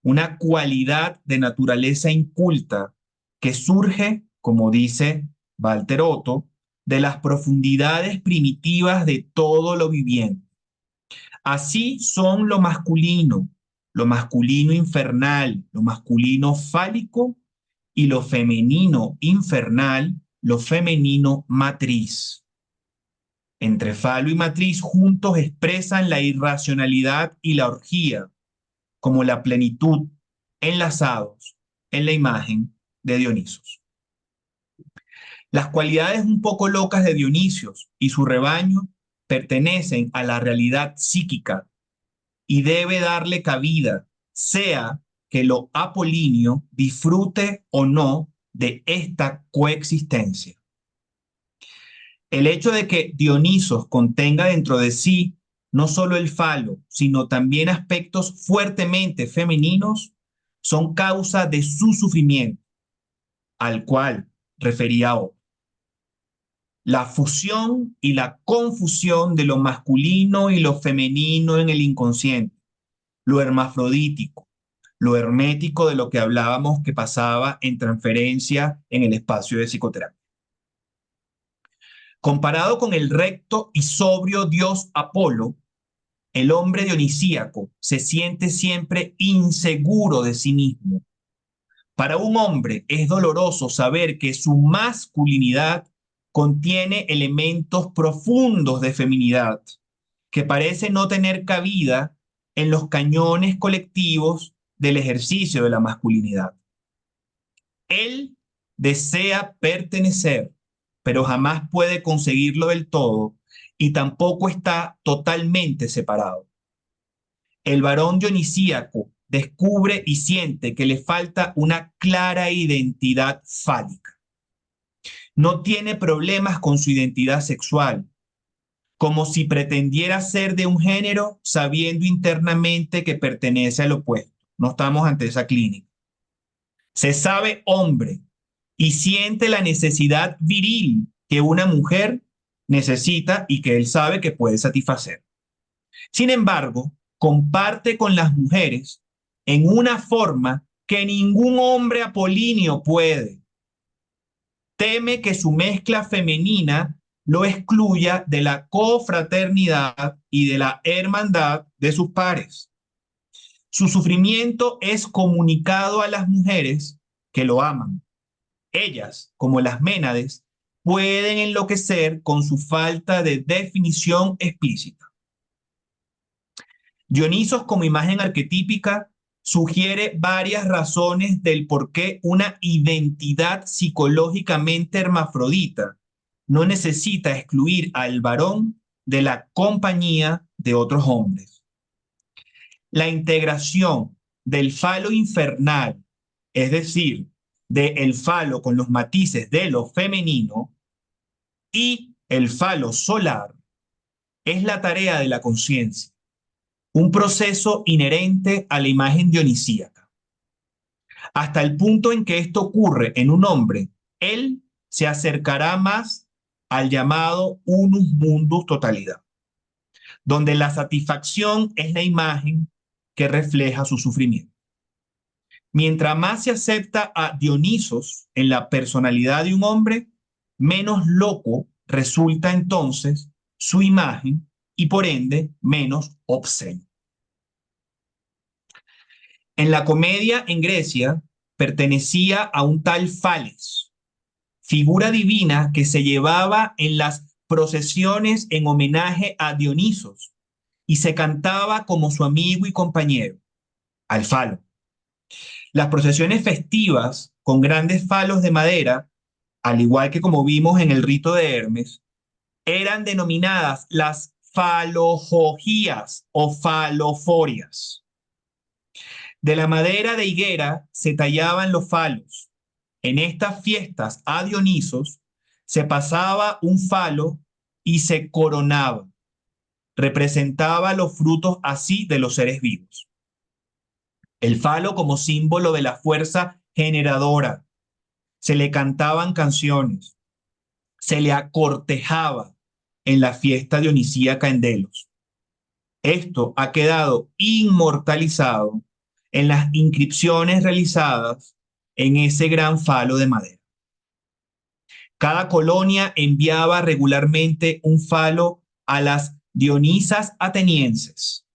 Una cualidad de naturaleza inculta que surge, como dice Walter Otto, de las profundidades primitivas de todo lo viviente. Así son lo masculino infernal, lo masculino fálico y lo femenino infernal, lo femenino matriz. Entre falo y matriz juntos expresan la irracionalidad y la orgía, como la plenitud, enlazados en la imagen de Dionisos. Las cualidades un poco locas de Dionisios y su rebaño pertenecen a la realidad psíquica y debe darle cabida, sea que lo apolíneo disfrute o no de esta coexistencia. El hecho de que Dionisos contenga dentro de sí no solo el falo, sino también aspectos fuertemente femeninos, son causa de su sufrimiento, al cual refería hoy. La fusión y la confusión de lo masculino y lo femenino en el inconsciente, lo hermafrodítico, lo hermético de lo que hablábamos que pasaba en transferencia en el espacio de psicoterapia. Comparado con el recto y sobrio dios Apolo, el hombre dionisíaco se siente siempre inseguro de sí mismo. Para un hombre es doloroso saber que su masculinidad contiene elementos profundos de feminidad, que parece no tener cabida en los cañones colectivos del ejercicio de la masculinidad. Él desea pertenecer, pero jamás puede conseguirlo del todo y tampoco está totalmente separado. El varón dionisíaco descubre y siente que le falta una clara identidad fálica. No tiene problemas con su identidad sexual, como si pretendiera ser de un género sabiendo internamente que pertenece al opuesto. No estamos ante esa clínica. Se sabe hombre y siente la necesidad viril que una mujer necesita y que él sabe que puede satisfacer. Sin embargo, comparte con las mujeres en una forma que ningún hombre apolíneo puede. Teme que su mezcla femenina lo excluya de la cofraternidad y de la hermandad de sus pares. Su sufrimiento es comunicado a las mujeres que lo aman. Ellas, como las Ménades, pueden enloquecer con su falta de definición explícita. Dionisos como imagen arquetípica sugiere varias razones del por qué una identidad psicológicamente hermafrodita no necesita excluir al varón de la compañía de otros hombres. La integración del falo infernal, es decir, del falo con los matices de lo femenino, y el falo solar, es la tarea de la conciencia, un proceso inherente a la imagen dionisíaca. Hasta el punto en que esto ocurre en un hombre, él se acercará más al llamado unus mundus totalidad, donde la satisfacción es la imagen que refleja su sufrimiento. Mientras más se acepta a Dionisos en la personalidad de un hombre, menos loco resulta entonces su imagen y por ende menos obsceno. En la comedia en Grecia pertenecía a un tal Fales, figura divina que se llevaba en las procesiones en homenaje a Dionisos y se cantaba como su amigo y compañero, al falo. Las procesiones festivas con grandes falos de madera, al igual que como vimos en el rito de Hermes, eran denominadas las falojogías o faloforias. De la madera de higuera se tallaban los falos. En estas fiestas a Dionisos se pasaba un falo y se coronaba. Representaba los frutos así de los seres vivos. El falo como símbolo de la fuerza generadora. Se le cantaban canciones. Se le acortejaba en la fiesta dionisíaca en Delos. Esto ha quedado inmortalizado en las inscripciones realizadas en ese gran falo de madera. Cada colonia enviaba regularmente un falo a las Dionisas atenienses.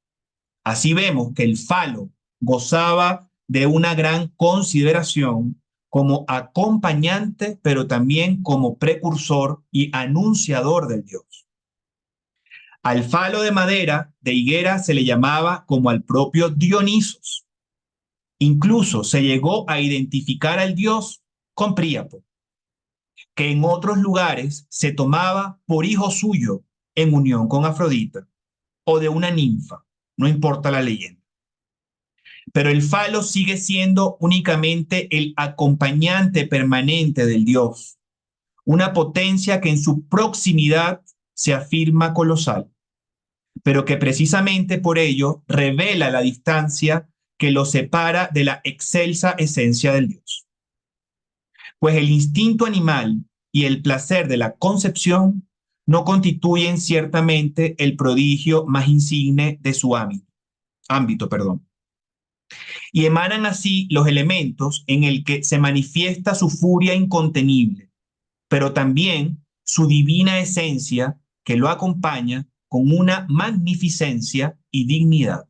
Así vemos que el falo gozaba de una gran consideración como acompañante, pero también como precursor y anunciador del dios. Al falo de madera de higuera se le llamaba como al propio Dionisos. Incluso se llegó a identificar al dios con Príapo, que en otros lugares se tomaba por hijo suyo en unión con Afrodita o de una ninfa, no importa la leyenda. Pero el falo sigue siendo únicamente el acompañante permanente del dios, una potencia que en su proximidad se afirma colosal, pero que precisamente por ello revela la distancia que lo separa de la excelsa esencia del dios. Pues el instinto animal y el placer de la concepción no constituyen ciertamente el prodigio más insigne de su ámbito, perdón, y emanan así los elementos en el que se manifiesta su furia incontenible, pero también su divina esencia que lo acompaña con una magnificencia y dignidad.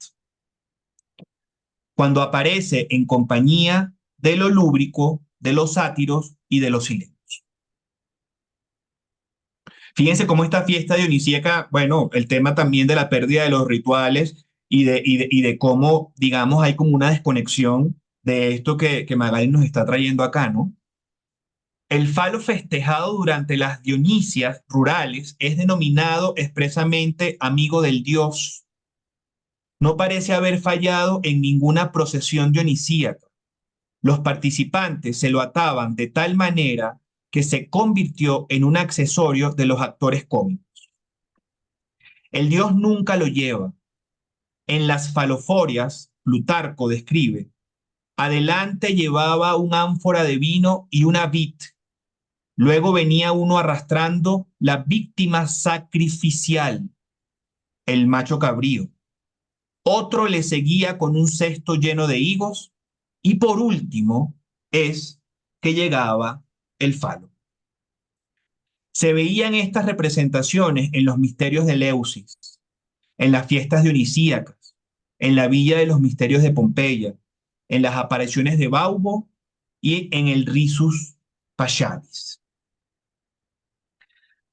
Cuando aparece en compañía de lo lúbrico, de los sátiros y de los silencios. Fíjense cómo esta fiesta dionisíaca, bueno, el tema también de la pérdida de los rituales y de cómo, digamos, hay como una desconexión de esto que Magali nos está trayendo acá, ¿no? El falo festejado durante las Dionisias rurales es denominado expresamente amigo del dios. No parece haber fallado en ninguna procesión dionisíaca. Los participantes se lo ataban de tal manera que se convirtió en un accesorio de los actores cómicos. El dios nunca lo lleva. En las faloforias, Plutarco describe, adelante llevaba un ánfora de vino y una vid. Luego venía uno arrastrando la víctima sacrificial, el macho cabrío. Otro le seguía con un cesto lleno de higos y por último es que llegaba el falo. Se veían estas representaciones en los misterios de Eleusis, en las fiestas dionisíacas, en la Villa de los Misterios de Pompeya, en las apariciones de Baubo y en el Risus Paschalis.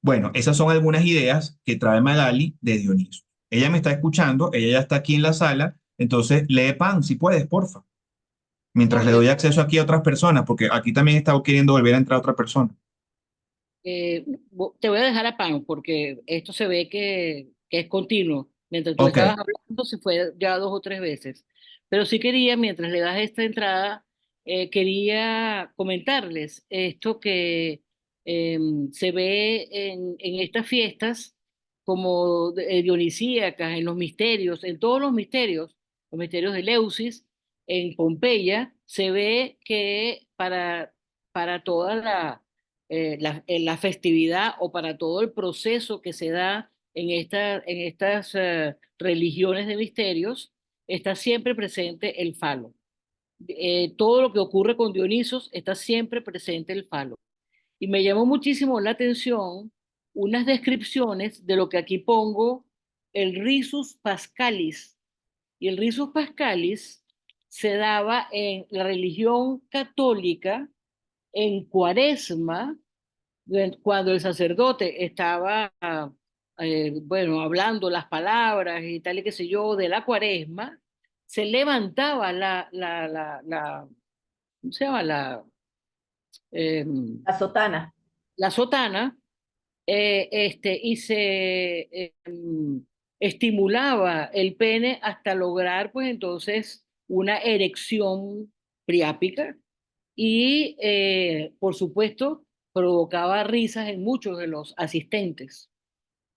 Bueno, esas son algunas ideas que trae Magali de Dioniso. Ella me está escuchando, ella ya está aquí en la sala, entonces lee Pan, si puedes, porfa. Mientras le Obvio. doy acceso aquí a otras personas, porque aquí también está queriendo volver a entrar otra persona. Eh, Te voy a dejar a Pan porque esto se ve que es continuo. Mientras tú Ok, estabas hablando, se fue ya 2 o 3 veces. Pero sí quería, mientras le das esta entrada, quería comentarles esto que se ve en estas fiestas como dionisíacas, en los misterios, en todos los misterios de Eleusis, en Pompeya, se ve que para toda la festividad o para todo el proceso que se da en estas religiones de misterios, está siempre presente el falo. Todo lo que ocurre con Dionisos está siempre presente el falo. Y me llamó muchísimo la atención unas descripciones de lo que aquí pongo el risus pascalis. Y el risus pascalis se daba en la religión católica en Cuaresma, cuando el sacerdote estaba, bueno, hablando las palabras y tal y qué sé yo, de la Cuaresma, se levantaba ¿cómo se llama? Eh, La sotana. la sotana, y se estimulaba el pene hasta lograr, pues entonces, una erección priápica y, por supuesto, provocaba risas en muchos de los asistentes.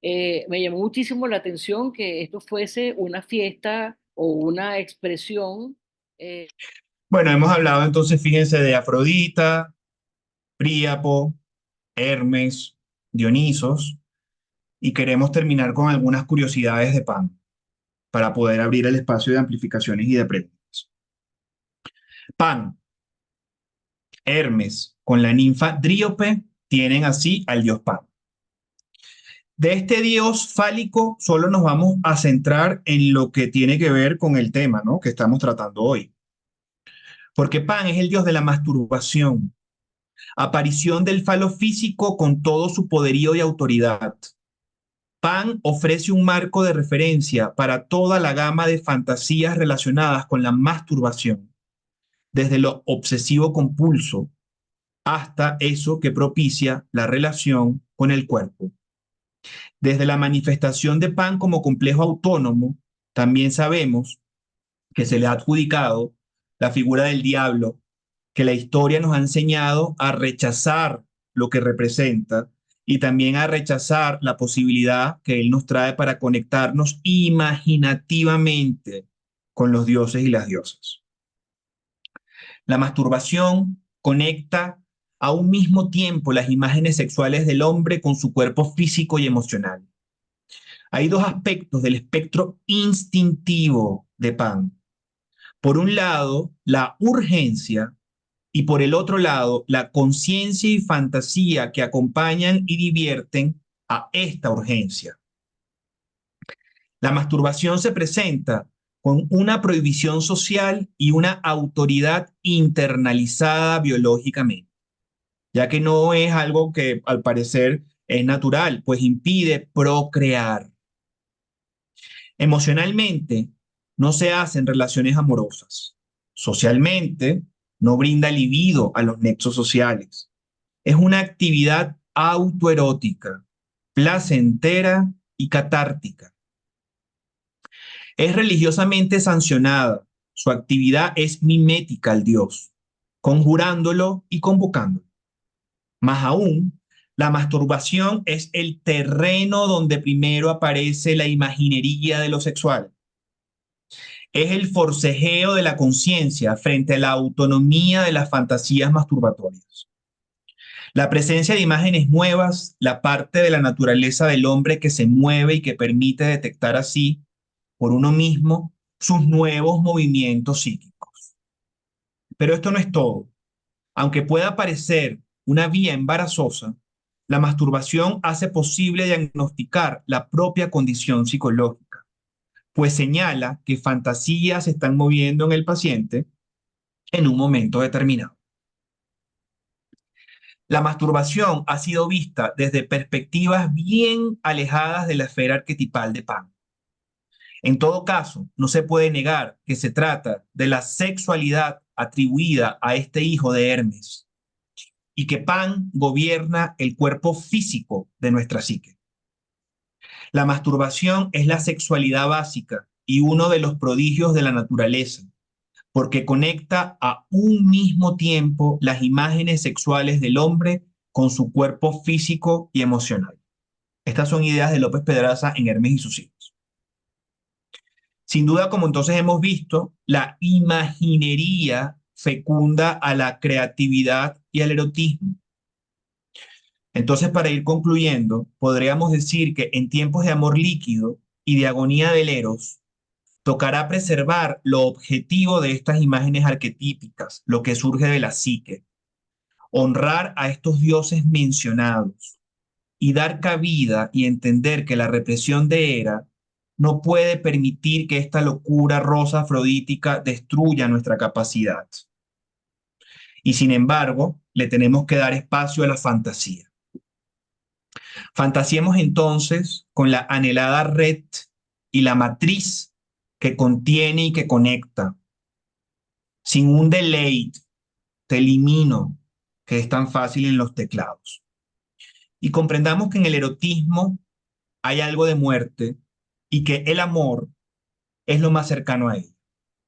Me llamó muchísimo la atención que esto fuese una fiesta o una expresión. eh, bueno, hemos hablado entonces, fíjense, de Afrodita, Príapo, Hermes, Dionisos, y queremos terminar con algunas curiosidades de Pan para poder abrir el espacio de amplificaciones y de preguntas. Pan, Hermes con la ninfa Dríope tienen así al dios Pan. De este dios fálico solo nos vamos a centrar en lo que tiene que ver con el tema, ¿no?, que estamos tratando hoy. Porque Pan es el dios de la masturbación, aparición del falo físico con todo su poderío y autoridad. Pan ofrece un marco de referencia para toda la gama de fantasías relacionadas con la masturbación, desde lo obsesivo compulso hasta eso que propicia la relación con el cuerpo. Desde la manifestación de Pan como complejo autónomo, también sabemos que se le ha adjudicado la figura del diablo, que la historia nos ha enseñado a rechazar lo que representa y también a rechazar la posibilidad que él nos trae para conectarnos imaginativamente con los dioses y las diosas. La masturbación conecta a un mismo tiempo las imágenes sexuales del hombre con su cuerpo físico y emocional. Hay dos aspectos del espectro instintivo de Pan. Por un lado, la urgencia y por el otro lado, la conciencia y fantasía que acompañan y divierten a esta urgencia. La masturbación se presenta con una prohibición social y una autoridad internalizada biológicamente, ya que no es algo que al parecer es natural, pues impide procrear. Emocionalmente, no se hacen relaciones amorosas. Socialmente, no brinda libido a los nexos sociales. Es una actividad autoerótica, placentera y catártica. Es religiosamente sancionada. Su actividad es mimética al Dios, conjurándolo y convocándolo. Más aún, la masturbación es el terreno donde primero aparece la imaginería de lo sexual. Es el forcejeo de la conciencia frente a la autonomía de las fantasías masturbatorias. La presencia de imágenes nuevas, la parte de la naturaleza del hombre que se mueve y que permite detectar así, por uno mismo, sus nuevos movimientos psíquicos. Pero esto no es todo. Aunque pueda parecer una vía embarazosa, la masturbación hace posible diagnosticar la propia condición psicológica, pues señala que fantasías se están moviendo en el paciente en un momento determinado. La masturbación ha sido vista desde perspectivas bien alejadas de la esfera arquetipal de Pan. En todo caso, no se puede negar que se trata de la sexualidad atribuida a este hijo de Hermes y que Pan gobierna el cuerpo físico de nuestra psique. La masturbación es la sexualidad básica y uno de los prodigios de la naturaleza, porque conecta a un mismo tiempo las imágenes sexuales del hombre con su cuerpo físico y emocional. Estas son ideas de López Pedraza en Hermes y sus hijos. Sin duda, como entonces hemos visto, la imaginería fecunda a la creatividad y al erotismo. Entonces, para ir concluyendo, podríamos decir que en tiempos de amor líquido y de agonía del eros, tocará preservar lo objetivo de estas imágenes arquetípicas, lo que surge de la psique, honrar a estos dioses mencionados y dar cabida y entender que la represión de Hera no puede permitir que esta locura rosa afrodítica destruya nuestra capacidad. Y sin embargo, le tenemos que dar espacio a la fantasía. Fantasiemos entonces con la anhelada red y la matriz que contiene y que conecta. Sin un delay, te elimino, que es tan fácil en los teclados. Y comprendamos que en el erotismo hay algo de muerte y que el amor es lo más cercano a él.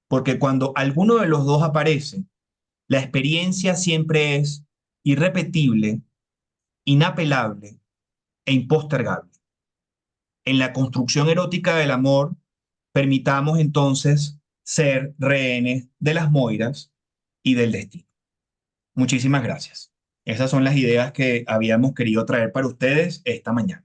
Porque cuando alguno de los dos aparece, la experiencia siempre es irrepetible, inapelable e impostergable. En la construcción erótica del amor, permitamos entonces ser rehenes de las moiras y del destino. Muchísimas gracias. Esas son las ideas que habíamos querido traer para ustedes esta mañana.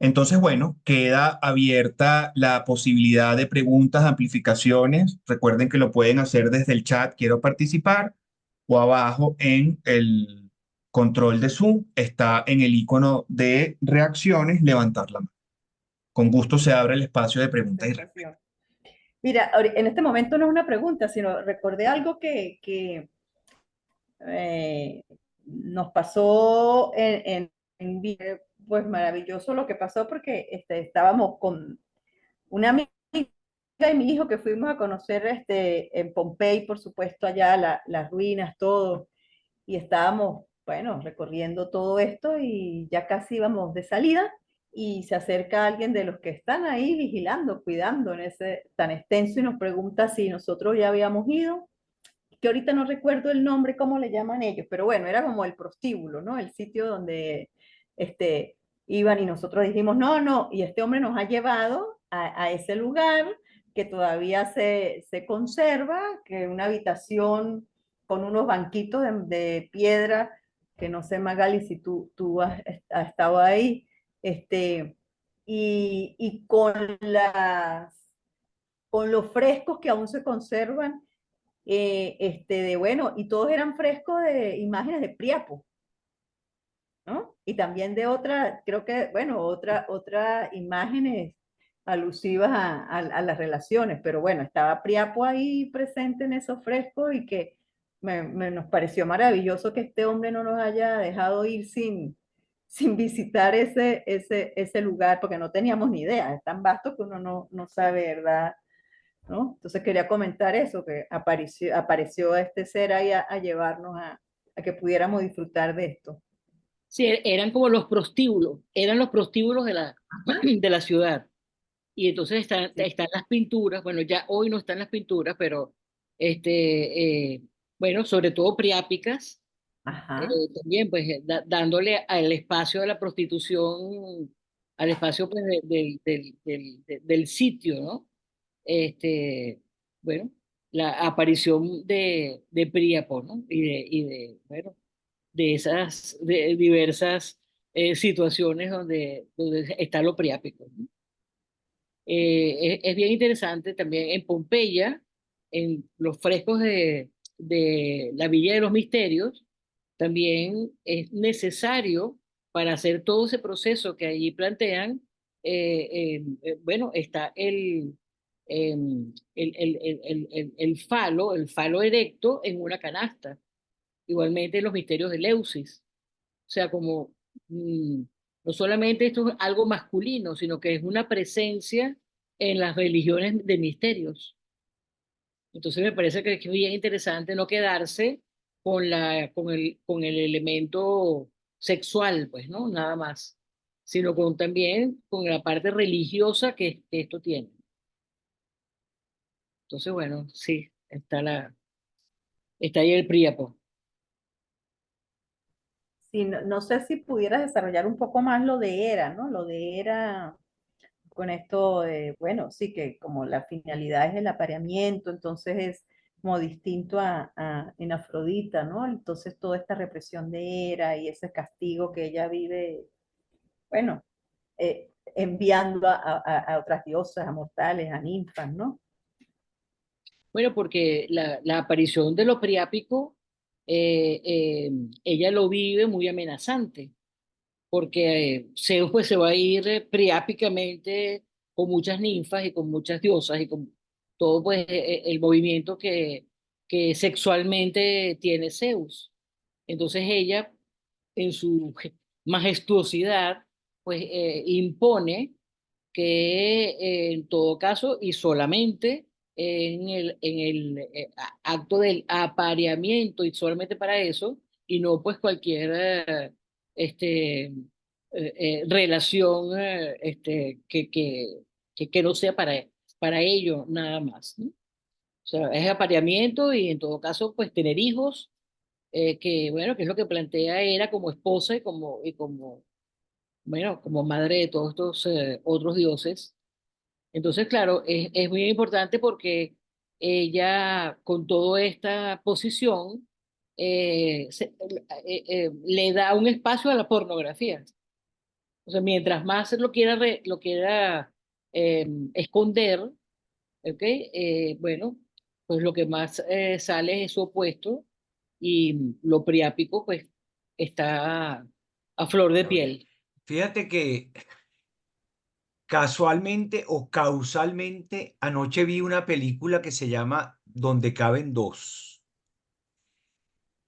Entonces, bueno, queda abierta la posibilidad de preguntas, amplificaciones. Recuerden que lo pueden hacer desde el chat, quiero participar, o abajo en el Control de Zoom está en el icono de reacciones, levantar la mano. Con gusto se abre el espacio de preguntas y respuestas. Presentación. Mira, en este momento no es una pregunta, sino recordé algo eh, nos pasó pues maravilloso lo que pasó porque estábamos con una amiga y mi hijo que fuimos a conocer en Pompey, por supuesto, allá las ruinas, todo, y estábamos, bueno, recorriendo todo esto y ya casi íbamos de salida y se acerca alguien de los que están ahí vigilando, cuidando en ese tan extenso y nos pregunta si nosotros ya habíamos ido, que ahorita no recuerdo el nombre, cómo le llaman ellos, pero bueno, era como el prostíbulo, ¿no? El sitio donde iban y nosotros dijimos, no, no, y este hombre nos ha llevado a ese lugar que todavía se conserva, que una habitación con unos banquitos de piedra, que no sé, Magali, si tú has estado ahí, y con los frescos que aún se conservan, bueno, y todos eran frescos de imágenes de Priapo, ¿no? Y también de otra, creo que, bueno, otra imágenes alusivas a las relaciones, pero bueno, estaba Priapo ahí presente en esos frescos y que nos pareció maravilloso que este hombre no nos haya dejado ir sin visitar ese lugar, porque no teníamos ni idea, es tan vasto que uno no sabe, ¿verdad? ¿No? Entonces quería comentar eso, que apareció este ser ahí a llevarnos a que pudiéramos disfrutar de esto. Sí, eran como los prostíbulos, eran los prostíbulos Ajá. de la ciudad. Y entonces Sí. están las pinturas, bueno, ya hoy no están las pinturas, pero bueno, sobre todo priápicas, Ajá. también pues dándole al espacio de la prostitución, al espacio pues, del sitio, ¿no? Este, bueno, la aparición de Príapo, ¿no? Bueno, de esas de diversas situaciones donde está lo priápico, ¿no? Es bien interesante también en Pompeya, en los frescos de la Villa de los Misterios, también es necesario para hacer todo ese proceso que allí plantean, bueno, está el falo erecto en una canasta, igualmente en los misterios de Leusis. O sea, como mm, no solamente esto es algo masculino, sino que es una presencia en las religiones de misterios. Entonces me parece que es bien interesante no quedarse con el elemento sexual, pues, ¿no? Nada más, sino también con la parte religiosa que esto tiene. Entonces, bueno, sí, está ahí el Príapo. Sí, no sé si pudieras desarrollar un poco más lo de Hera, ¿no? Lo de Hera con esto de, bueno, sí que como la finalidad es el apareamiento, entonces es como distinto en Afrodita, ¿no? Entonces toda esta represión de Hera y ese castigo que ella vive, bueno, enviando a otras diosas, a mortales, a ninfas, ¿no? Bueno, porque la aparición de lo priápico, eh, eh, ella lo vive muy amenazante, porque Zeus pues se va a ir priápicamente con muchas ninfas y con muchas diosas y con todo pues el movimiento que sexualmente tiene Zeus. Entonces ella, en su majestuosidad, pues impone que en todo caso y solamente acto del apareamiento y solamente para eso, y no pues cualquier relación que no sea para ello nada más, ¿no? O sea, es apareamiento y en todo caso pues tener hijos, que bueno, que es lo que plantea era como esposa y como bueno, como madre de todos estos otros dioses. Entonces, claro, es muy importante porque ella, con toda esta posición, le da un espacio a la pornografía. O sea, mientras más lo quiera esconder, ¿ok? Bueno, pues lo que más sale es su opuesto y lo priápico, pues está a flor de piel. Fíjate que casualmente o causalmente anoche vi una película que se llama Donde caben dos.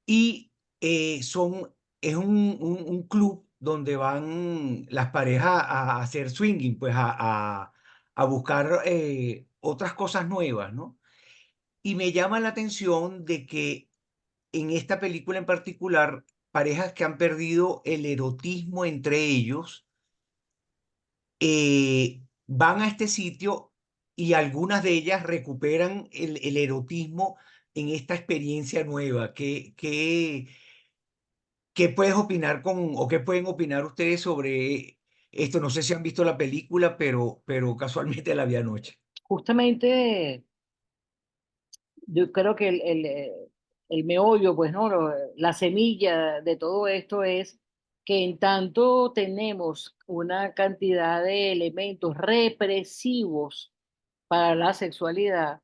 Y es un club donde van las parejas a hacer swinging, pues a buscar otras cosas nuevas, ¿no? Y me llama la atención de que en esta película en particular, parejas que han perdido el erotismo entre ellos, van a este sitio y algunas de ellas recuperan el erotismo en esta experiencia nueva. ¿Qué puedes opinar o qué pueden opinar ustedes sobre esto? No sé si han visto la película, pero casualmente la vi anoche. Justamente yo creo que el meollo, pues, ¿no? La semilla de todo esto es que en tanto tenemos una cantidad de elementos represivos para la sexualidad,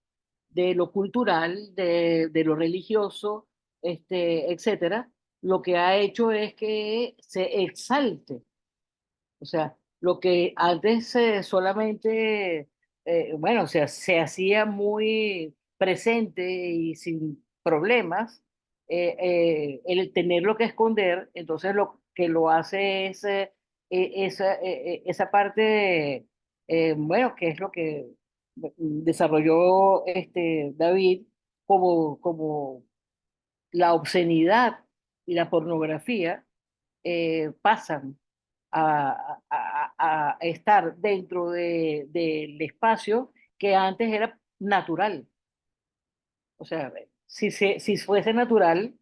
de lo cultural, de lo religioso, etcétera, lo que ha hecho es que se exalte. O sea, lo que antes solamente, bueno, o sea, se hacía muy presente y sin problemas, el tenerlo que esconder, entonces lo que lo hace es esa parte, bueno, que es lo que desarrolló David como la obscenidad y la pornografía pasan a estar dentro del espacio que antes era natural. O sea, si fuese natural,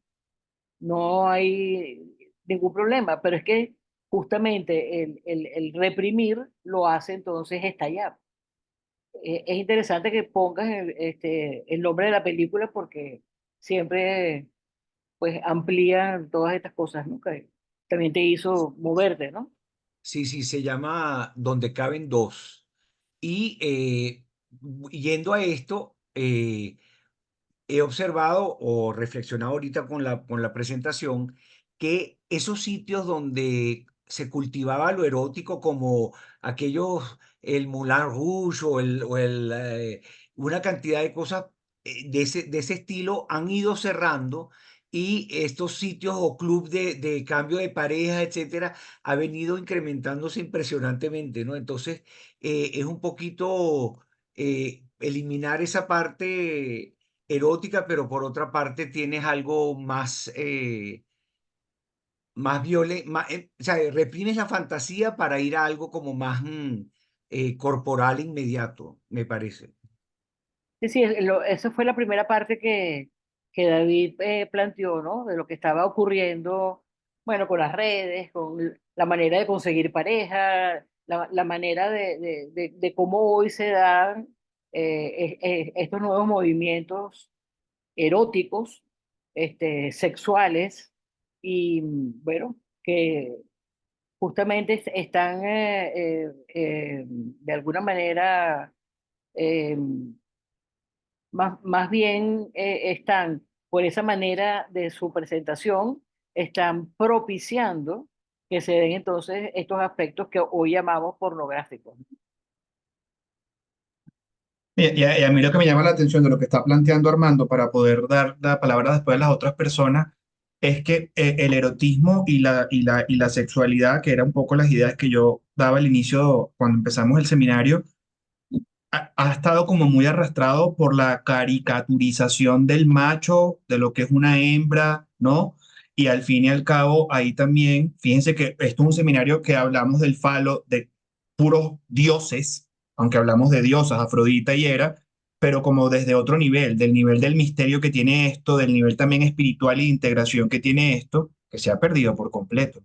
no hay ningún problema, pero es que justamente el reprimir lo hace entonces estallar. Es interesante que pongas el nombre de la película porque siempre pues amplía todas estas cosas, ¿no? Que también te hizo moverte, ¿no? Sí, sí, se llama Donde caben dos. Y yendo a esto, he observado o reflexionado ahorita con la presentación que esos sitios donde se cultivaba lo erótico como aquellos, el Moulin Rouge una cantidad de cosas de ese estilo han ido cerrando y estos sitios o club de cambio de pareja, etcétera, ha venido incrementándose impresionantemente, ¿no? Entonces, es un poquito eliminar esa parte erótica, pero por otra parte tienes algo más, más violento, o sea, reprimes la fantasía para ir a algo como más corporal inmediato, me parece. Sí, sí, eso fue la primera parte que David planteó, ¿no? De lo que estaba ocurriendo, bueno, con las redes, con la manera de conseguir pareja, la manera de cómo hoy se dan estos nuevos movimientos eróticos, sexuales, y bueno, que justamente están de alguna manera eh, más bien están, por esa manera de su presentación, están propiciando que se den entonces estos aspectos que hoy llamamos pornográficos. Y a mí lo que me llama la atención de lo que está planteando Armando para poder dar la palabra después a las otras personas es que el erotismo y la sexualidad, que eran un poco las ideas que yo daba al inicio cuando empezamos el seminario, ha estado como muy arrastrado por la caricaturización del macho, de lo que es una hembra, ¿no? Y al fin y al cabo, ahí también, fíjense que esto es un seminario que hablamos del falo, de puros dioses, aunque hablamos de diosas, Afrodita y Hera, pero como desde otro nivel, del nivel del misterio que tiene esto, del nivel también espiritual y de integración que tiene esto, que se ha perdido por completo.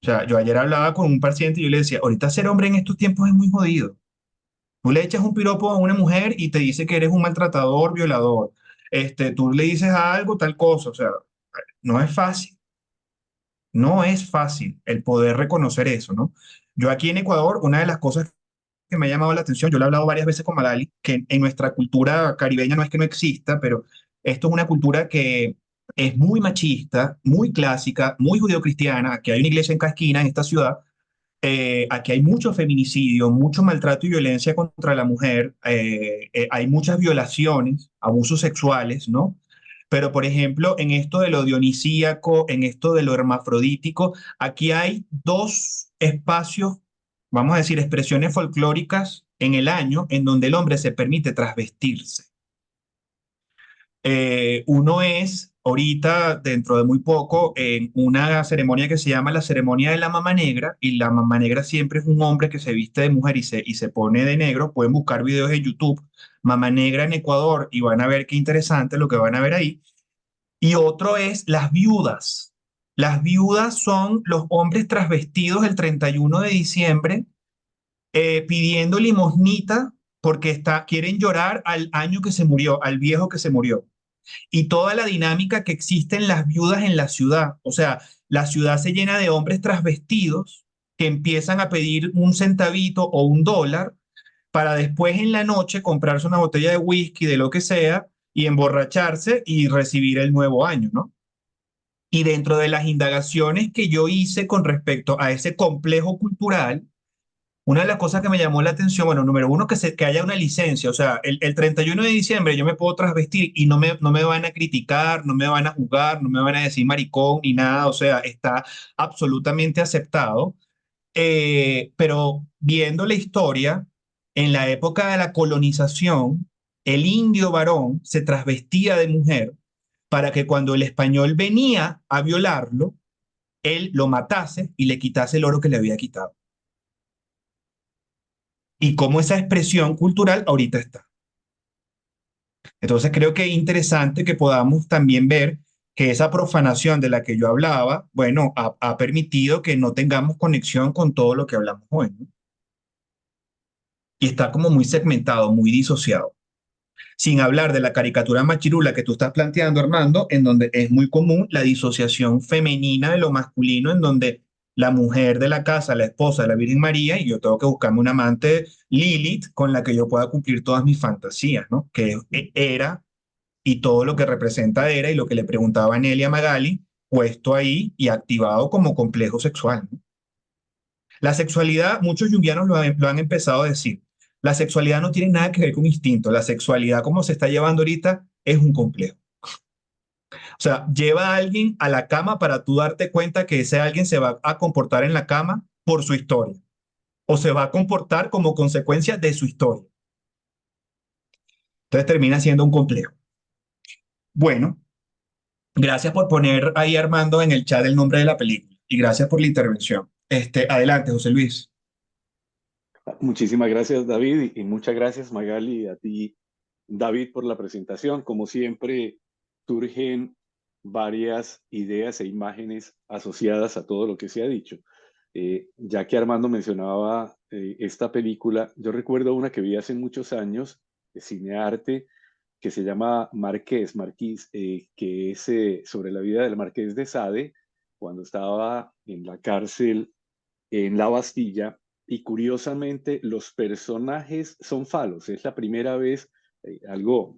O sea, yo ayer hablaba con un paciente y yo le decía, ahorita ser hombre en estos tiempos es muy jodido. Tú le echas un piropo a una mujer y te dice que eres un maltratador, violador. Tú le dices algo, tal cosa. O sea, no es fácil. No es fácil el poder reconocer eso, ¿no? Yo aquí en Ecuador, una de las cosas que me ha llamado la atención, yo lo he hablado varias veces con Magali, que en nuestra cultura caribeña no es que no exista, pero esto es una cultura que es muy machista, muy clásica, muy judeocristiana. Aquí hay una iglesia en cada esquina en esta ciudad. Aquí hay mucho feminicidio, mucho maltrato y violencia contra la mujer. Hay muchas violaciones, abusos sexuales, ¿no? Pero, por ejemplo, en esto de lo dionisíaco, en esto de lo hermafrodítico, aquí hay dos espacios, vamos a decir, expresiones folclóricas en el año en donde el hombre se permite transvestirse. Uno es ahorita, dentro de muy poco, en una ceremonia que se llama la ceremonia de la Mama Negra, y la Mama Negra siempre es un hombre que se viste de mujer y se pone de negro. Pueden buscar videos en YouTube, Mama Negra en Ecuador, y van a ver qué interesante lo que van a ver ahí. Y otro es las viudas. Las viudas son los hombres transvestidos el 31 de diciembre pidiendo limosnita porque quieren llorar al año que se murió, al viejo que se murió, y toda la dinámica que existe en las viudas en la ciudad. O sea, la ciudad se llena de hombres transvestidos que empiezan a pedir un centavito o un dólar para después en la noche comprarse una botella de whisky, de lo que sea, y emborracharse y recibir el nuevo año, ¿no? Y dentro de las indagaciones que yo hice con respecto a ese complejo cultural, una de las cosas que me llamó la atención, bueno, número uno, que haya una licencia. O sea, el 31 de diciembre yo me puedo transvestir y no me van a criticar, no me van a juzgar, no me van a decir maricón ni nada. O sea, está absolutamente aceptado. Pero viendo la historia, en la época de la colonización, el indio varón se transvestía de mujer para que cuando el español venía a violarlo, él lo matase y le quitase el oro que le había quitado. Y cómo esa expresión cultural ahorita está. Entonces creo que es interesante que podamos también ver que esa profanación de la que yo hablaba, bueno, ha permitido que no tengamos conexión con todo lo que hablamos hoy, ¿no? Y está como muy segmentado, muy disociado. Sin hablar de la caricatura machirula que tú estás planteando, Armando, en donde es muy común la disociación femenina de lo masculino, en donde la mujer de la casa, la esposa de la Virgen María, y yo tengo que buscarme una amante Lilith con la que yo pueda cumplir todas mis fantasías, ¿no? Que es Hera y todo lo que representa Hera y lo que le preguntaba a Nelia Magali, puesto ahí y activado como complejo sexual, ¿no? La sexualidad, muchos junguianos lo han empezado a decir. La sexualidad no tiene nada que ver con instinto. La sexualidad, como se está llevando ahorita, es un complejo. O sea, lleva a alguien a la cama para tú darte cuenta que ese alguien se va a comportar en la cama por su historia o se va a comportar como consecuencia de su historia. Entonces termina siendo un complejo. Bueno, gracias por poner ahí, Armando, en el chat el nombre de la película y gracias por la intervención. Adelante, José Luis. Muchísimas gracias, David, y muchas gracias, Magali, y a ti, David, por la presentación. Como siempre, surgen varias ideas e imágenes asociadas a todo lo que se ha dicho. Ya que Armando mencionaba esta película, yo recuerdo una que vi hace muchos años de cinearte que se llama Marquís, que es sobre la vida del Marqués de Sade cuando estaba en la cárcel en la Bastilla, y curiosamente los personajes son falos. Es la primera vez algo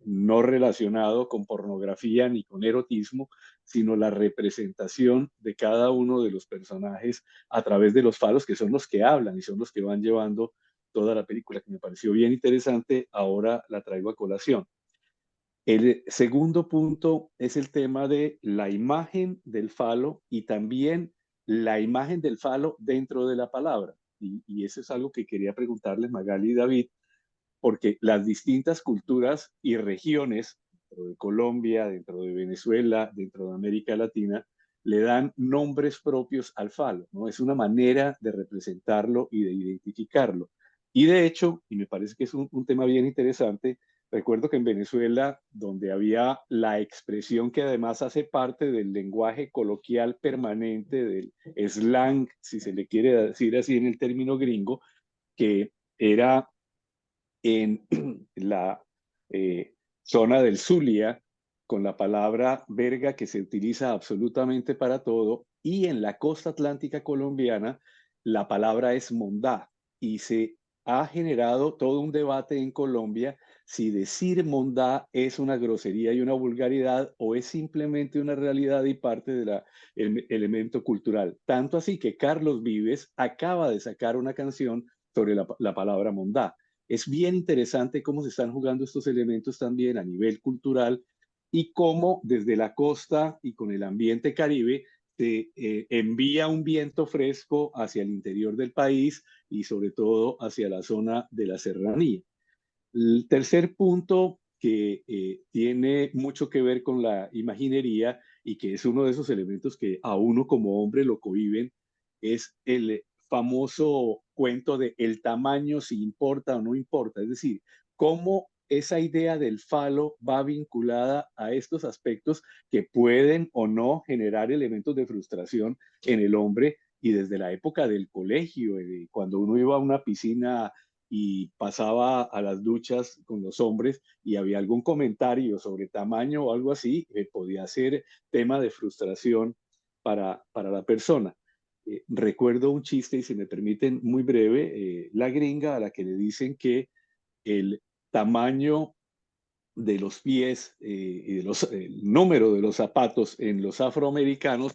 no relacionado con pornografía ni con erotismo, sino la representación de cada uno de los personajes a través de los falos, que son los que hablan y son los que van llevando toda la película, que me pareció bien interesante. Ahora la traigo a colación. El segundo punto es el tema de la imagen del falo y también la imagen del falo dentro de la palabra. Y eso es algo que quería preguntarles, Magali y David, porque las distintas culturas y regiones, dentro de Colombia, dentro de Venezuela, dentro de América Latina, le dan nombres propios al falo, ¿no? Es una manera de representarlo y de identificarlo. Y de hecho, y me parece que es un tema bien interesante, recuerdo que en Venezuela, donde había la expresión que además hace parte del lenguaje coloquial permanente, del slang, si se le quiere decir así en el término gringo, que era en la zona del Zulia, con la palabra verga que se utiliza absolutamente para todo, y en la costa atlántica colombiana la palabra es mondá, y se ha generado todo un debate en Colombia si decir mondá es una grosería y una vulgaridad o es simplemente una realidad y parte del elemento cultural. Tanto así que Carlos Vives acaba de sacar una canción sobre la palabra mondá. Es bien interesante cómo se están jugando estos elementos también a nivel cultural y cómo desde la costa y con el ambiente caribe se envía un viento fresco hacia el interior del país y sobre todo hacia la zona de la serranía. El tercer punto que tiene mucho que ver con la imaginería y que es uno de esos elementos que a uno como hombre lo cohiben, es el famoso cuento de el tamaño si importa o no importa. Es decir, cómo esa idea del falo va vinculada a estos aspectos que pueden o no generar elementos de frustración en el hombre y desde la época del colegio, cuando uno iba a una piscina y pasaba a las duchas con los hombres y había algún comentario sobre tamaño o algo así, podía ser tema de frustración para la persona. Recuerdo un chiste, y si me permiten, muy breve, la gringa a la que le dicen que el tamaño de los pies y el número de los zapatos en los afroamericanos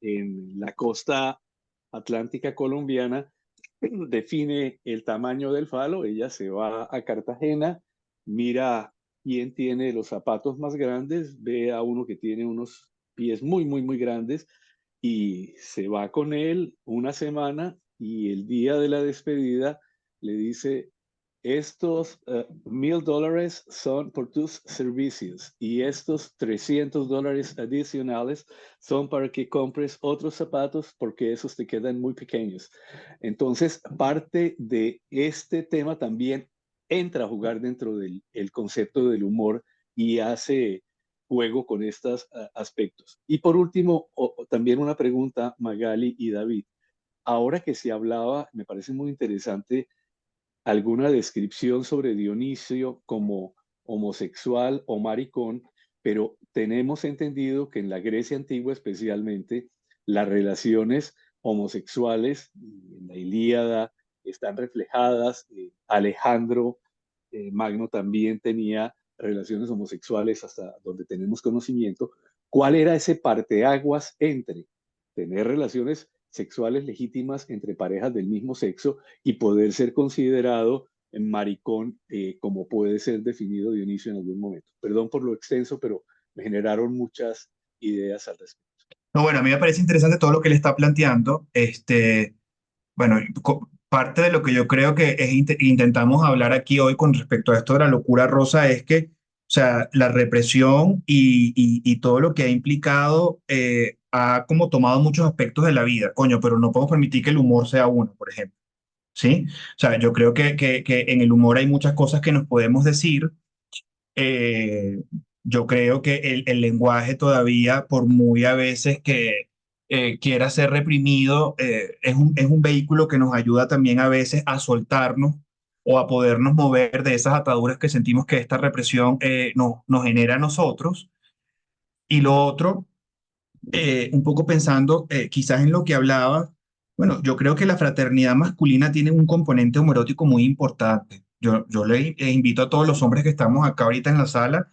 en la costa atlántica colombiana define el tamaño del falo. Ella se va a Cartagena, mira quién tiene los zapatos más grandes, ve a uno que tiene unos pies muy, muy, muy grandes y se va con él una semana y el día de la despedida le dice, estos $1,000 son por tus servicios y estos $300 adicionales son para que compres otros zapatos porque esos te quedan muy pequeños. Entonces, parte de este tema también entra a jugar dentro del el concepto del humor y hace juego con estos aspectos. Y por último, también una pregunta, Magali y David. Ahora que se hablaba, me parece muy interesante alguna descripción sobre Dionisio como homosexual o maricón, pero tenemos entendido que en la Grecia antigua especialmente las relaciones homosexuales en la Ilíada están reflejadas. Alejandro Magno también tenía relaciones homosexuales hasta donde tenemos conocimiento. ¿Cuál era ese parteaguas entre tener relaciones sexuales legítimas entre parejas del mismo sexo y poder ser considerado maricón como puede ser definido Dionisio en algún momento? Perdón por lo extenso, pero me generaron muchas ideas al respecto. No, bueno, a mí me parece interesante todo lo que él está planteando. Bueno, parte de lo que yo creo que intentamos hablar aquí hoy con respecto a esto de la locura rosa es que, o sea, la represión y todo lo que ha implicado ha como tomado muchos aspectos de la vida, coño, pero no podemos permitir que el humor sea uno, por ejemplo, ¿sí? O sea, yo creo que en el humor hay muchas cosas que nos podemos decir. eh, yo creo que el lenguaje todavía, por muy a veces que quiera ser reprimido, es un vehículo que nos ayuda también a veces a soltarnos o a podernos mover de esas ataduras que sentimos que esta represión nos genera a nosotros. Y lo otro, un poco pensando quizás en lo que hablaba, bueno, yo creo que la fraternidad masculina tiene un componente homoerótico muy importante. Yo le invito a todos los hombres que estamos acá ahorita en la sala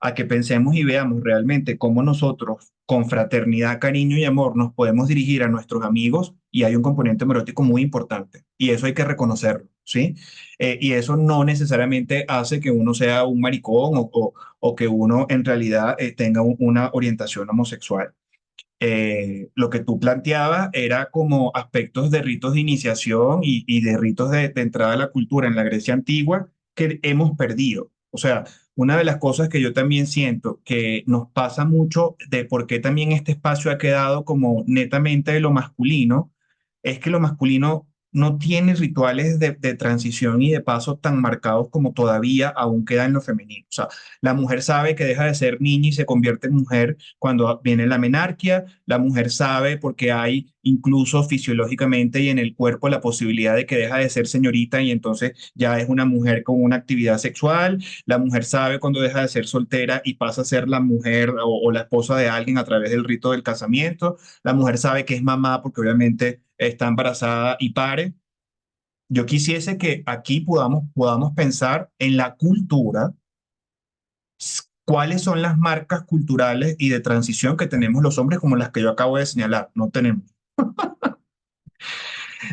a que pensemos y veamos realmente cómo nosotros, con fraternidad, cariño y amor, nos podemos dirigir a nuestros amigos y hay un componente homoerótico muy importante y eso hay que reconocerlo, ¿sí? Y eso no necesariamente hace que uno sea un maricón o que uno en realidad tenga una orientación homosexual. Lo que tú planteabas era como aspectos de ritos de iniciación y de ritos de entrada a la cultura en la Grecia antigua que hemos perdido. O sea, una de las cosas que yo también siento que nos pasa mucho de por qué también este espacio ha quedado como netamente de lo masculino, es que lo masculino no tiene rituales de transición y de paso tan marcados como todavía aún queda en lo femenino. O sea, la mujer sabe que deja de ser niña y se convierte en mujer cuando viene la menarquia. La mujer sabe porque hay incluso fisiológicamente y en el cuerpo la posibilidad de que deja de ser señorita y entonces ya es una mujer con una actividad sexual. La mujer sabe cuando deja de ser soltera y pasa a ser la mujer o la esposa de alguien a través del rito del casamiento. La mujer sabe que es mamá porque obviamente está embarazada y pare. Yo quisiese que aquí podamos pensar en la cultura, cuáles son las marcas culturales y de transición que tenemos los hombres como las que yo acabo de señalar. No tenemos.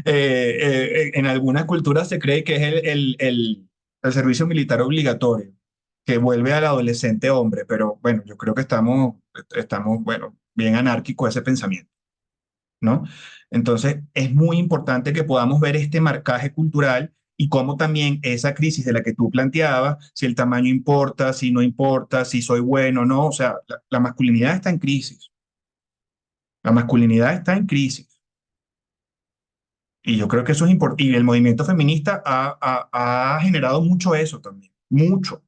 En algunas culturas se cree que es el servicio militar obligatorio, que vuelve al adolescente hombre, pero bueno, yo creo que estamos bueno, bien anárquico ese pensamiento, ¿no? Entonces, es muy importante que podamos ver este marcaje cultural y cómo también esa crisis de la que tú planteabas, si el tamaño importa, si no importa, si soy bueno o no, o sea, la masculinidad está en crisis. La masculinidad está en crisis. Y yo creo que eso es importante. Y el movimiento feminista ha generado mucho eso también, mucho.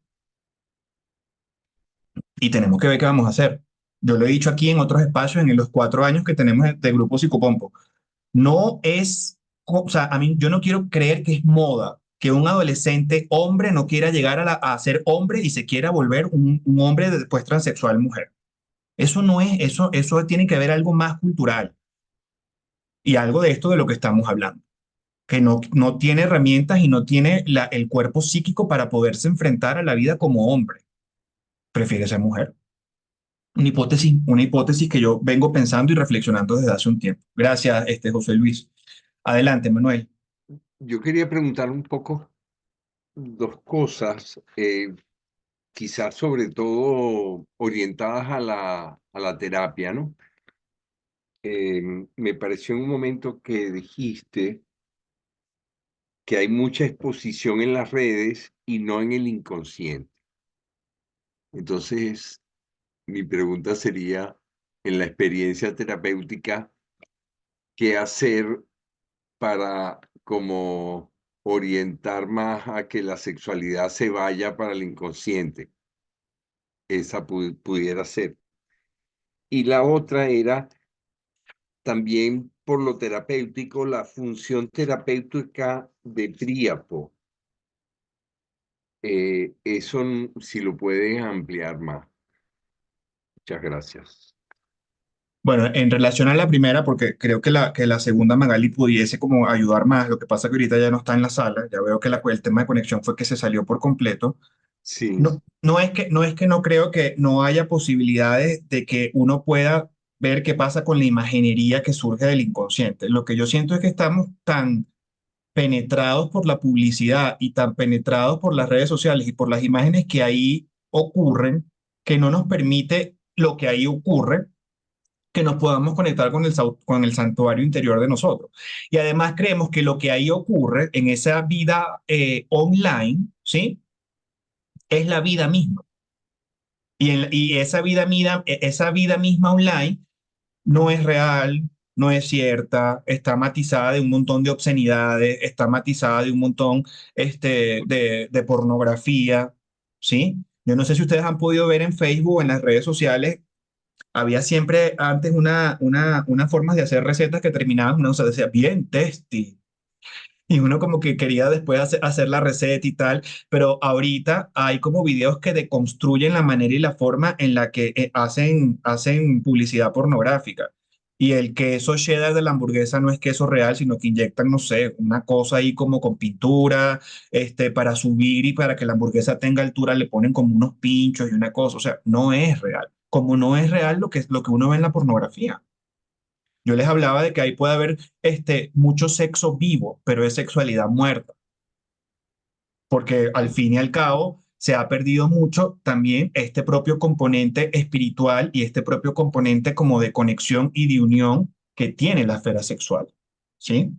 Y tenemos que ver qué vamos a hacer. Yo lo he dicho aquí en otros espacios, en los 4 años que tenemos de Grupo Psicopompo. No es, o sea, a mí yo no quiero creer que es moda que un adolescente hombre no quiera llegar a ser hombre y se quiera volver un hombre después transexual mujer. Eso no es, eso tiene que ver algo más cultural y algo de esto de lo que estamos hablando, que no tiene herramientas y no tiene el cuerpo psíquico para poderse enfrentar a la vida como hombre. Prefiere ser mujer. Una hipótesis que yo vengo pensando y reflexionando desde hace un tiempo. Gracias, José Luis. Adelante, Manuel. Yo quería preguntar un poco dos cosas, quizás sobre todo orientadas a la terapia, ¿no? Me pareció en un momento que dijiste que hay mucha exposición en las redes y no en el inconsciente. Entonces, mi pregunta sería, en la experiencia terapéutica, ¿qué hacer para como orientar más a que la sexualidad se vaya para el inconsciente? Esa pudiera ser. Y la otra era también por lo terapéutico, la función terapéutica de Príapo. Eso, si lo puedes ampliar más. Muchas gracias. Bueno, en relación a la primera, porque creo que la segunda Magali pudiese como ayudar más, lo que pasa que ahorita ya no está en la sala, ya veo que el tema de conexión fue que se salió por completo. Sí, No es que no creo que no haya posibilidades de que uno pueda ver qué pasa con la imaginería que surge del inconsciente. Lo que yo siento es que estamos tan penetrados por la publicidad y tan penetrados por las redes sociales y por las imágenes que ahí ocurren, que no nos permite lo que ahí ocurre, que nos podamos conectar con el santuario interior de nosotros. Y además creemos que lo que ahí ocurre en esa vida online, ¿sí? Es la vida misma. Y esa vida misma online no es real, no es cierta, está matizada de un montón de obscenidades, está matizada de un montón de pornografía, ¿sí? Yo no sé si ustedes han podido ver en Facebook o en las redes sociales, había siempre antes una forma de hacer recetas que terminaban, o sea, decía, bien tasty, y uno como que quería después hacer la receta y tal, pero ahorita hay como videos que deconstruyen la manera y la forma en la que hacen publicidad pornográfica. Y el queso cheddar de la hamburguesa no es queso real, sino que inyectan, no sé, una cosa ahí como con pintura, para subir y para que la hamburguesa tenga altura le ponen como unos pinchos y una cosa. O sea, no es real. Como no es real lo que uno ve en la pornografía. Yo les hablaba de que ahí puede haber mucho sexo vivo, pero es sexualidad muerta, porque al fin y al cabo se ha perdido mucho también este propio componente espiritual y este propio componente como de conexión y de unión que tiene la esfera sexual, ¿sí?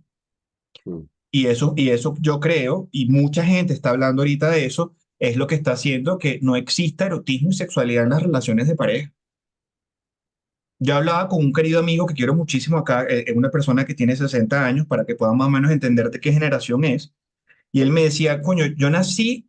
sí. Y eso yo creo, y mucha gente está hablando ahorita de eso, es lo que está haciendo que no exista erotismo y sexualidad en las relaciones de pareja. Yo hablaba con un querido amigo que quiero muchísimo acá, una persona que tiene 60 años, para que puedan más o menos entender de qué generación es. Y él me decía, coño, yo nací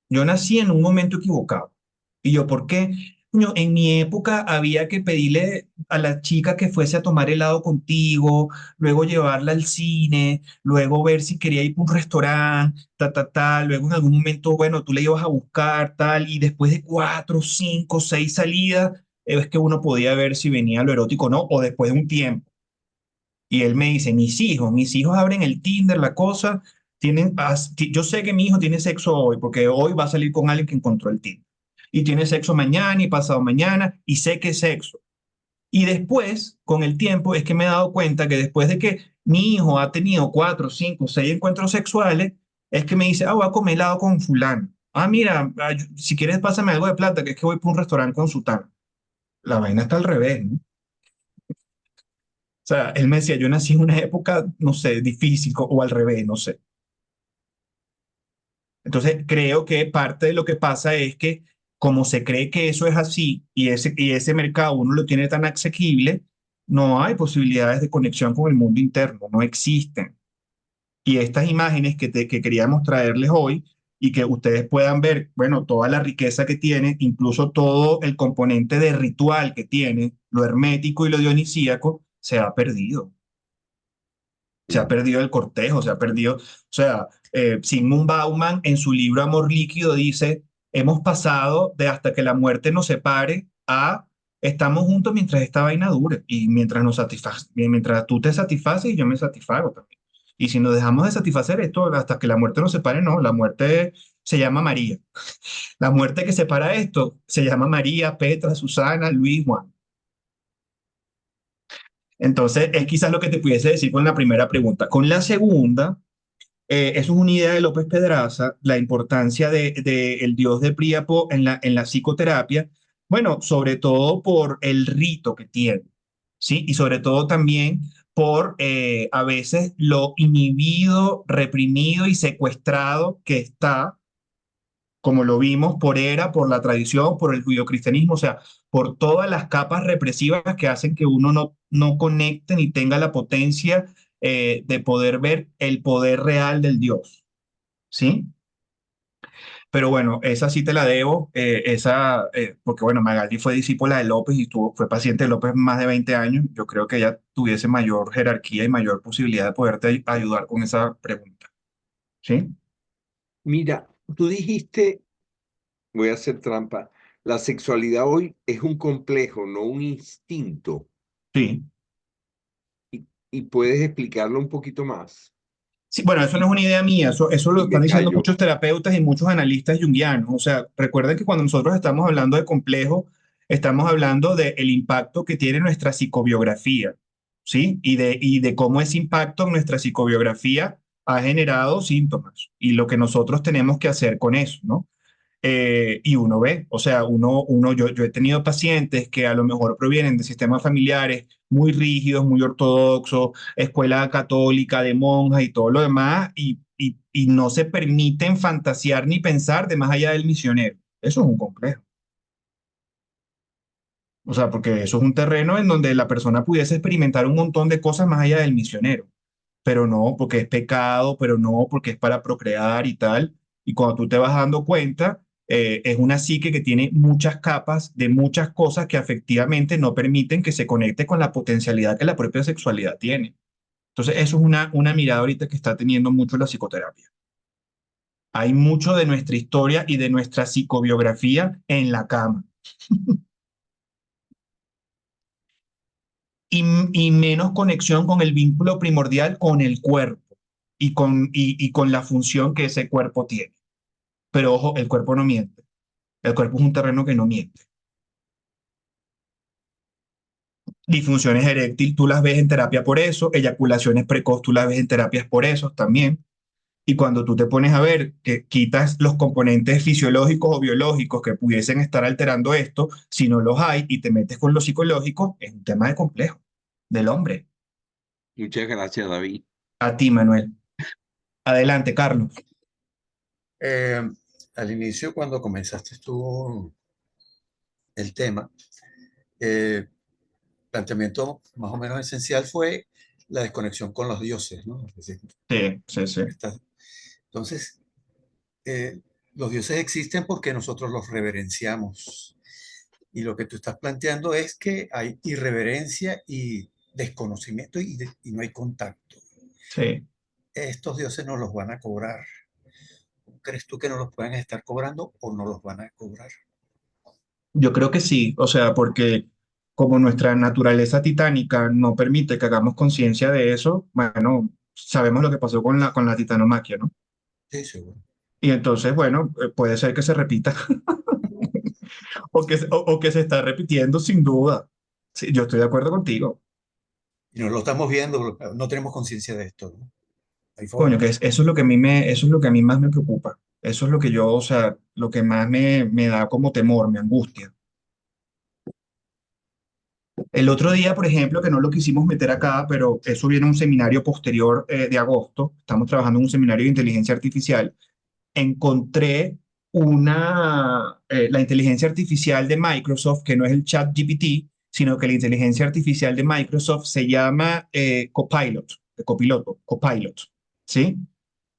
en un momento equivocado. Y yo, ¿por qué? Coño, en mi época había que pedirle a la chica que fuese a tomar helado contigo, luego llevarla al cine, luego ver si quería ir a un restaurante, luego en algún momento, bueno, tú le ibas a buscar, tal, y después de 4, 5, 6 salidas, es que uno podía ver si venía lo erótico o no, o después de un tiempo. Y él me dice, mis hijos abren el Tinder, la cosa, yo sé que mi hijo tiene sexo hoy, porque hoy va a salir con alguien que encontró el Tinder. Y tiene sexo mañana y pasado mañana, y sé que es sexo. Y después, con el tiempo, es que me he dado cuenta que después de que mi hijo ha tenido 4, 5, 6 encuentros sexuales, es que me dice, voy a comer helado con fulano. Mira, si quieres pásame algo de plata, que es que voy por un restaurante con sutano. La vaina está al revés, ¿no? O sea, él me decía, yo nací en una época, no sé, difícil, o al revés, no sé. Entonces, creo que parte de lo que pasa es que como se cree que eso es así y ese mercado uno lo tiene tan asequible, no hay posibilidades de conexión con el mundo interno, no existen. Y estas imágenes que queríamos traerles hoy y que ustedes puedan ver, bueno, toda la riqueza que tiene, incluso todo el componente de ritual que tiene, lo hermético y lo dionisíaco, se ha perdido. Se ha perdido el cortejo, se ha perdido, o sea, Zygmunt Bauman en su libro Amor Líquido dice, hemos pasado de hasta que la muerte nos separe a estamos juntos mientras esta vaina dure y mientras tú te satisfaces y yo me satisfago también. Y si nos dejamos de satisfacer esto hasta que la muerte nos separe, no, la muerte se llama María. La muerte que separa esto se llama María, Petra, Susana, Luis, Juan. Entonces, es quizás lo que te pudiese decir con la primera pregunta. Con la segunda, eso es una idea de López Pedraza, la importancia de el dios de Príapo en la psicoterapia, bueno, sobre todo por el rito que tiene, ¿sí? Y sobre todo también por a veces lo inhibido, reprimido y secuestrado que está, como lo vimos, por la tradición, por el judio-cristianismo, o sea, por todas las capas represivas que hacen que uno no conecte ni tenga la potencia de poder ver el poder real del Dios, ¿sí? Pero bueno, esa sí te la debo, porque bueno, Magaldi fue discípula de López y fue paciente de López más de 20 años. Yo creo que ella tuviese mayor jerarquía y mayor posibilidad de poderte ayudar con esa pregunta, ¿sí? Mira, tú dijiste, voy a hacer trampa, la sexualidad hoy es un complejo, no un instinto. Sí. Y puedes explicarlo un poquito más. Sí, bueno, eso no es una idea mía, eso lo Y están me diciendo callo. muchos terapeutas y muchos analistas junguianos. O sea, recuerden que cuando nosotros estamos hablando de complejo, estamos hablando del impacto que tiene nuestra psicobiografía, ¿sí? Y de cómo ese impacto en nuestra psicobiografía ha generado síntomas y lo que nosotros tenemos que hacer con eso, ¿no? Y uno ve, o sea, yo he tenido pacientes que a lo mejor provienen de sistemas familiares muy rígidos, muy ortodoxos, escuela católica de monjas y todo lo demás, y no se permiten fantasear ni pensar de más allá del misionero. Eso es un complejo. O sea, porque eso es un terreno en donde la persona pudiese experimentar un montón de cosas más allá del misionero, pero no porque es pecado, pero no porque es para procrear y tal. Y cuando tú te vas dando cuenta, es una psique que tiene muchas capas de muchas cosas que efectivamente no permiten que se conecte con la potencialidad que la propia sexualidad tiene. Entonces, eso es una mirada ahorita que está teniendo mucho la psicoterapia. Hay mucho de nuestra historia y de nuestra psicobiografía en la cama. Y menos conexión con el vínculo primordial con el cuerpo y con la función que ese cuerpo tiene. Pero ojo, el cuerpo no miente. El cuerpo es un terreno que no miente. Disfunciones eréctil, tú las ves en terapia por eso. Eyaculaciones precoz, tú las ves en terapias por eso también. Y cuando tú te pones a ver que quitas los componentes fisiológicos o biológicos que pudiesen estar alterando esto, si no los hay, y te metes con lo psicológico, es un tema de complejo del hombre. Muchas gracias, David. A ti, Manuel. Adelante, Carlos. Al inicio, cuando comenzaste tú el tema, planteamiento más o menos esencial fue la desconexión con los dioses, ¿no? Es decir, Sí, sí, sí. entonces, los dioses existen porque nosotros los reverenciamos. Y lo que tú estás planteando es que hay irreverencia y desconocimiento y no hay contacto. Sí. Estos dioses nos los van a cobrar. ¿Crees tú que no los pueden estar cobrando o no los van a cobrar? Yo creo que sí, o sea, porque como nuestra naturaleza titánica no permite que hagamos conciencia de eso, bueno, sabemos lo que pasó con la titanomaquia, ¿no? Sí, seguro. Y entonces, bueno, puede ser que se repita o que se está repitiendo sin duda. Sí, yo estoy de acuerdo contigo. Y no lo estamos viendo, no tenemos conciencia de esto, ¿no? Hay Coño, forma. que eso es lo que a mí eso es lo que a mí más me preocupa. Eso es lo que yo, o sea, lo que más me da como temor, me angustia. El otro día, por ejemplo, que no lo quisimos meter acá, pero eso viene en un seminario posterior de agosto, estamos trabajando en un seminario de inteligencia artificial, encontré la inteligencia artificial de Microsoft, que no es el chat GPT, sino que la inteligencia artificial de Microsoft se llama Copilot, de copiloto, Copilot, ¿sí?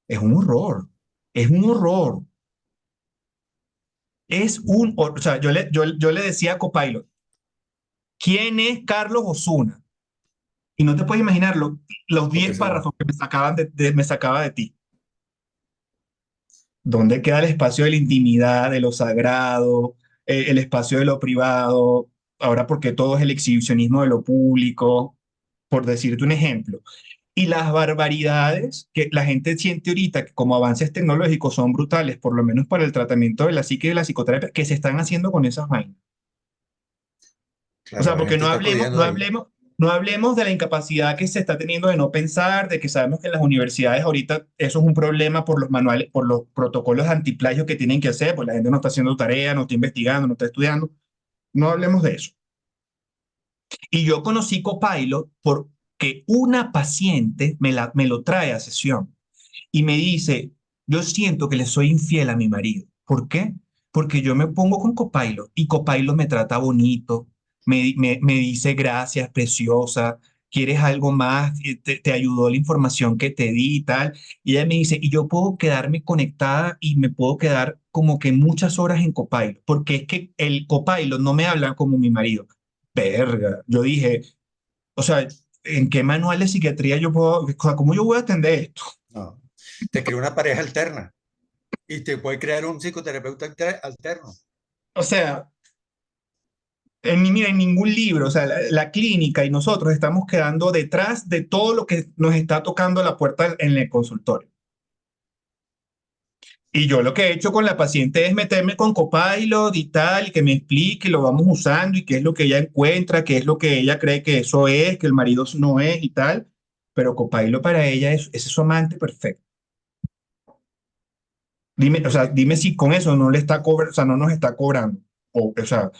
Es un horror, es un horror. O sea, yo le decía a Copilot, ¿quién es Carlos Osuna? Y no te puedes imaginar los Lo que 10 se va. párrafos que me sacaban me sacaba de ti. ¿Dónde queda el espacio de la intimidad, de lo sagrado, el espacio de lo privado? Ahora porque todo es el exhibicionismo de lo público, por decirte un ejemplo. Y las barbaridades que la gente siente ahorita, que como avances tecnológicos son brutales, por lo menos para el tratamiento de la psique y de la psicoterapia, que se están haciendo con esas vainas. O Claro, sea, la porque gente está codiando ahí. no hablemos de la incapacidad que se está teniendo de no pensar, de que sabemos que en las universidades ahorita eso es un problema por los manuales, por los protocolos de antiplagio que tienen que hacer, pues la gente no está haciendo tarea, no está investigando, no está estudiando. No hablemos de eso. Y yo conocí Copilot porque una paciente me lo trae a sesión y me dice, yo siento que le soy infiel a mi marido. ¿Por qué? Porque yo me pongo con Copilot y Copilot me trata bonito, me dice gracias, preciosa, ¿quieres algo más? Te ayudó la información que te di y tal. Y ella me dice, y yo puedo quedarme conectada y me puedo quedar como que muchas horas en Copilot, porque es que el Copilot no me habla como mi marido. Verga, yo dije, o sea, ¿en qué manual de psiquiatría yo puedo, o sea, cómo yo voy a atender esto? No. Te crea una pareja alterna y te puede crear un psicoterapeuta alterno. O sea, mira, en ningún libro, o sea, la clínica y nosotros estamos quedando detrás de todo lo que nos está tocando la puerta en el consultorio. Y yo lo que he hecho con la paciente es meterme con Copilot y tal, y que me explique, lo vamos usando y qué es lo que ella encuentra, qué es lo que ella cree que eso es, que el marido no es y tal. Pero Copilot para ella es su amante perfecto. Dime, o sea, dime si con eso no le está cobrando, o sea, no nos está cobrando. O sea,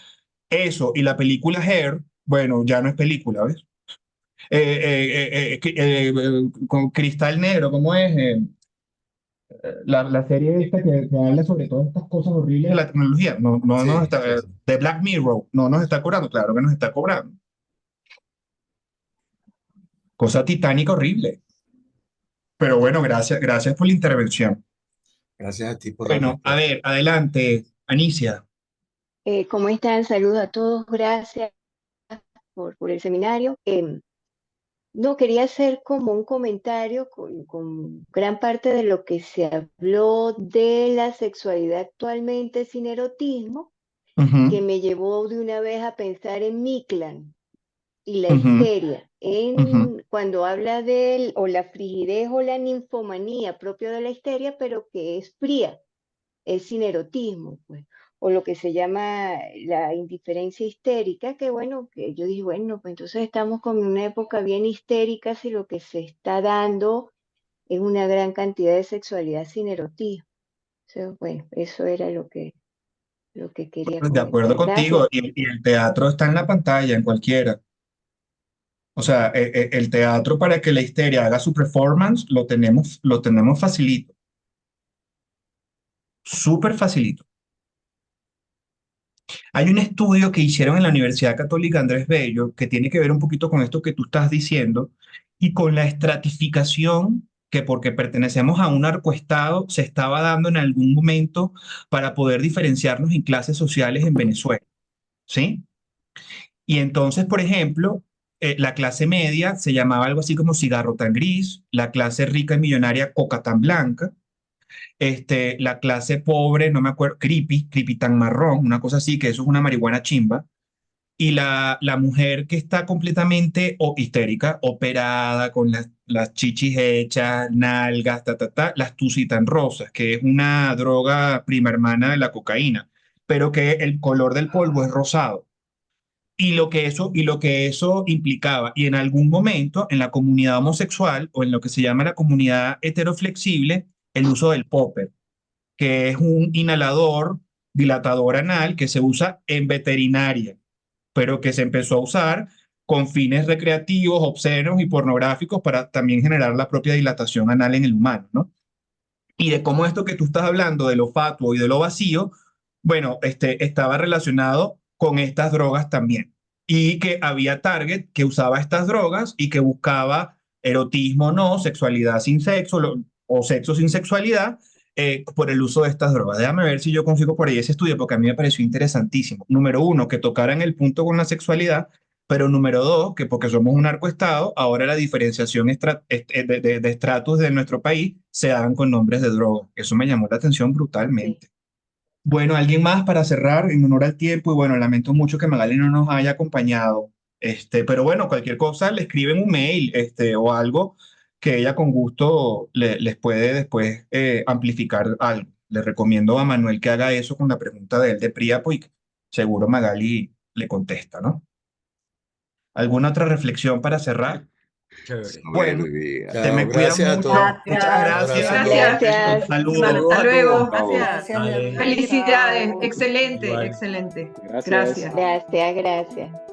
eso y la película Hair, bueno, ya no es película, ¿ves? Con Cristal Negro, ¿cómo es? La serie esta que habla sobre todas estas cosas horribles de la tecnología. No nos Sí, está, sí, sí. de Black Mirror, no nos está cobrando, claro que nos está cobrando. Cosa titánica horrible. Pero bueno, gracias por la intervención. Gracias a ti por la Bueno, a respuesta. ver, adelante, Anicia. ¿Cómo están? Saludos a todos. Gracias por el seminario. No, quería hacer como un comentario con gran parte de lo que se habló de la sexualidad actualmente sin erotismo, que Ujú, me llevó de una vez a pensar en Miklan y la ujú, histeria, ujú. cuando habla de o la frigidez o la ninfomanía propio de la histeria, pero que es fría, es sin erotismo, pues, o lo que se llama la indiferencia histérica, que bueno, que yo dije, bueno, pues entonces estamos con una época bien histérica si lo que se está dando es una gran cantidad de sexualidad sin erotismo. O sea, bueno, eso era lo que quería De acuerdo comentar. Gracias. contigo, y el teatro está en la pantalla, en cualquiera. O sea, el teatro para que la histeria haga su performance lo tenemos facilito, súper facilito. Hay un estudio que hicieron en la Universidad Católica Andrés Bello que tiene que ver un poquito con esto que tú estás diciendo y con la estratificación que porque pertenecemos a un narcoestado se estaba dando en algún momento para poder diferenciarnos en clases sociales en Venezuela, ¿sí? Y entonces, por ejemplo, la clase media se llamaba algo así como cigarro tan gris, la clase rica y millonaria coca tan blanca, la clase pobre, no me acuerdo, creepy tan marrón, una cosa así, que eso es una marihuana chimba, y la mujer que está completamente histérica, operada, con las chichis hechas, nalgas, las tucitan rosas, que es una droga prima hermana de la cocaína, pero que el color del polvo es rosado. Y lo que eso implicaba, y en algún momento en la comunidad homosexual o en lo que se llama la comunidad heteroflexible, el uso del popper, que es un inhalador dilatador anal que se usa en veterinaria, pero que se empezó a usar con fines recreativos, obscenos y pornográficos para también generar la propia dilatación anal en el humano, ¿no? Y de cómo esto que tú estás hablando de lo fatuo y de lo vacío, bueno, estaba relacionado con estas drogas también. Y que había target que usaba estas drogas y que buscaba erotismo no, sexualidad sin sexo o sexo sin sexualidad por el uso de estas drogas. Déjame ver si yo consigo por ahí ese estudio porque a mí me pareció interesantísimo. Número uno, que tocaran el punto con la sexualidad, pero número dos, que porque somos un narcoestado, ahora la diferenciación de estratos de nuestro país se hagan con nombres de drogas. Eso me llamó la atención Sí. brutalmente. Bueno, ¿alguien más para cerrar en honor al tiempo? Y bueno, lamento mucho que Magali no nos haya acompañado. Pero bueno, cualquier cosa le escriben un mail, o algo que ella con gusto les puede después amplificar algo. Le recomiendo a Manuel que haga eso con la pregunta de él de Priapo y seguro Magali le contesta, ¿no? ¿Alguna otra reflexión para cerrar? Chévere. Bueno, Verde. se Chao, me cuidan gracias a mucho. todos. Muchas gracias. Gracias. Gracias. Saludos. Hasta luego. Gracias, mi Vale. amor. Felicidades. Chao. Excelente, Igual. excelente. Gracias. Gracias. Gracias, gracias.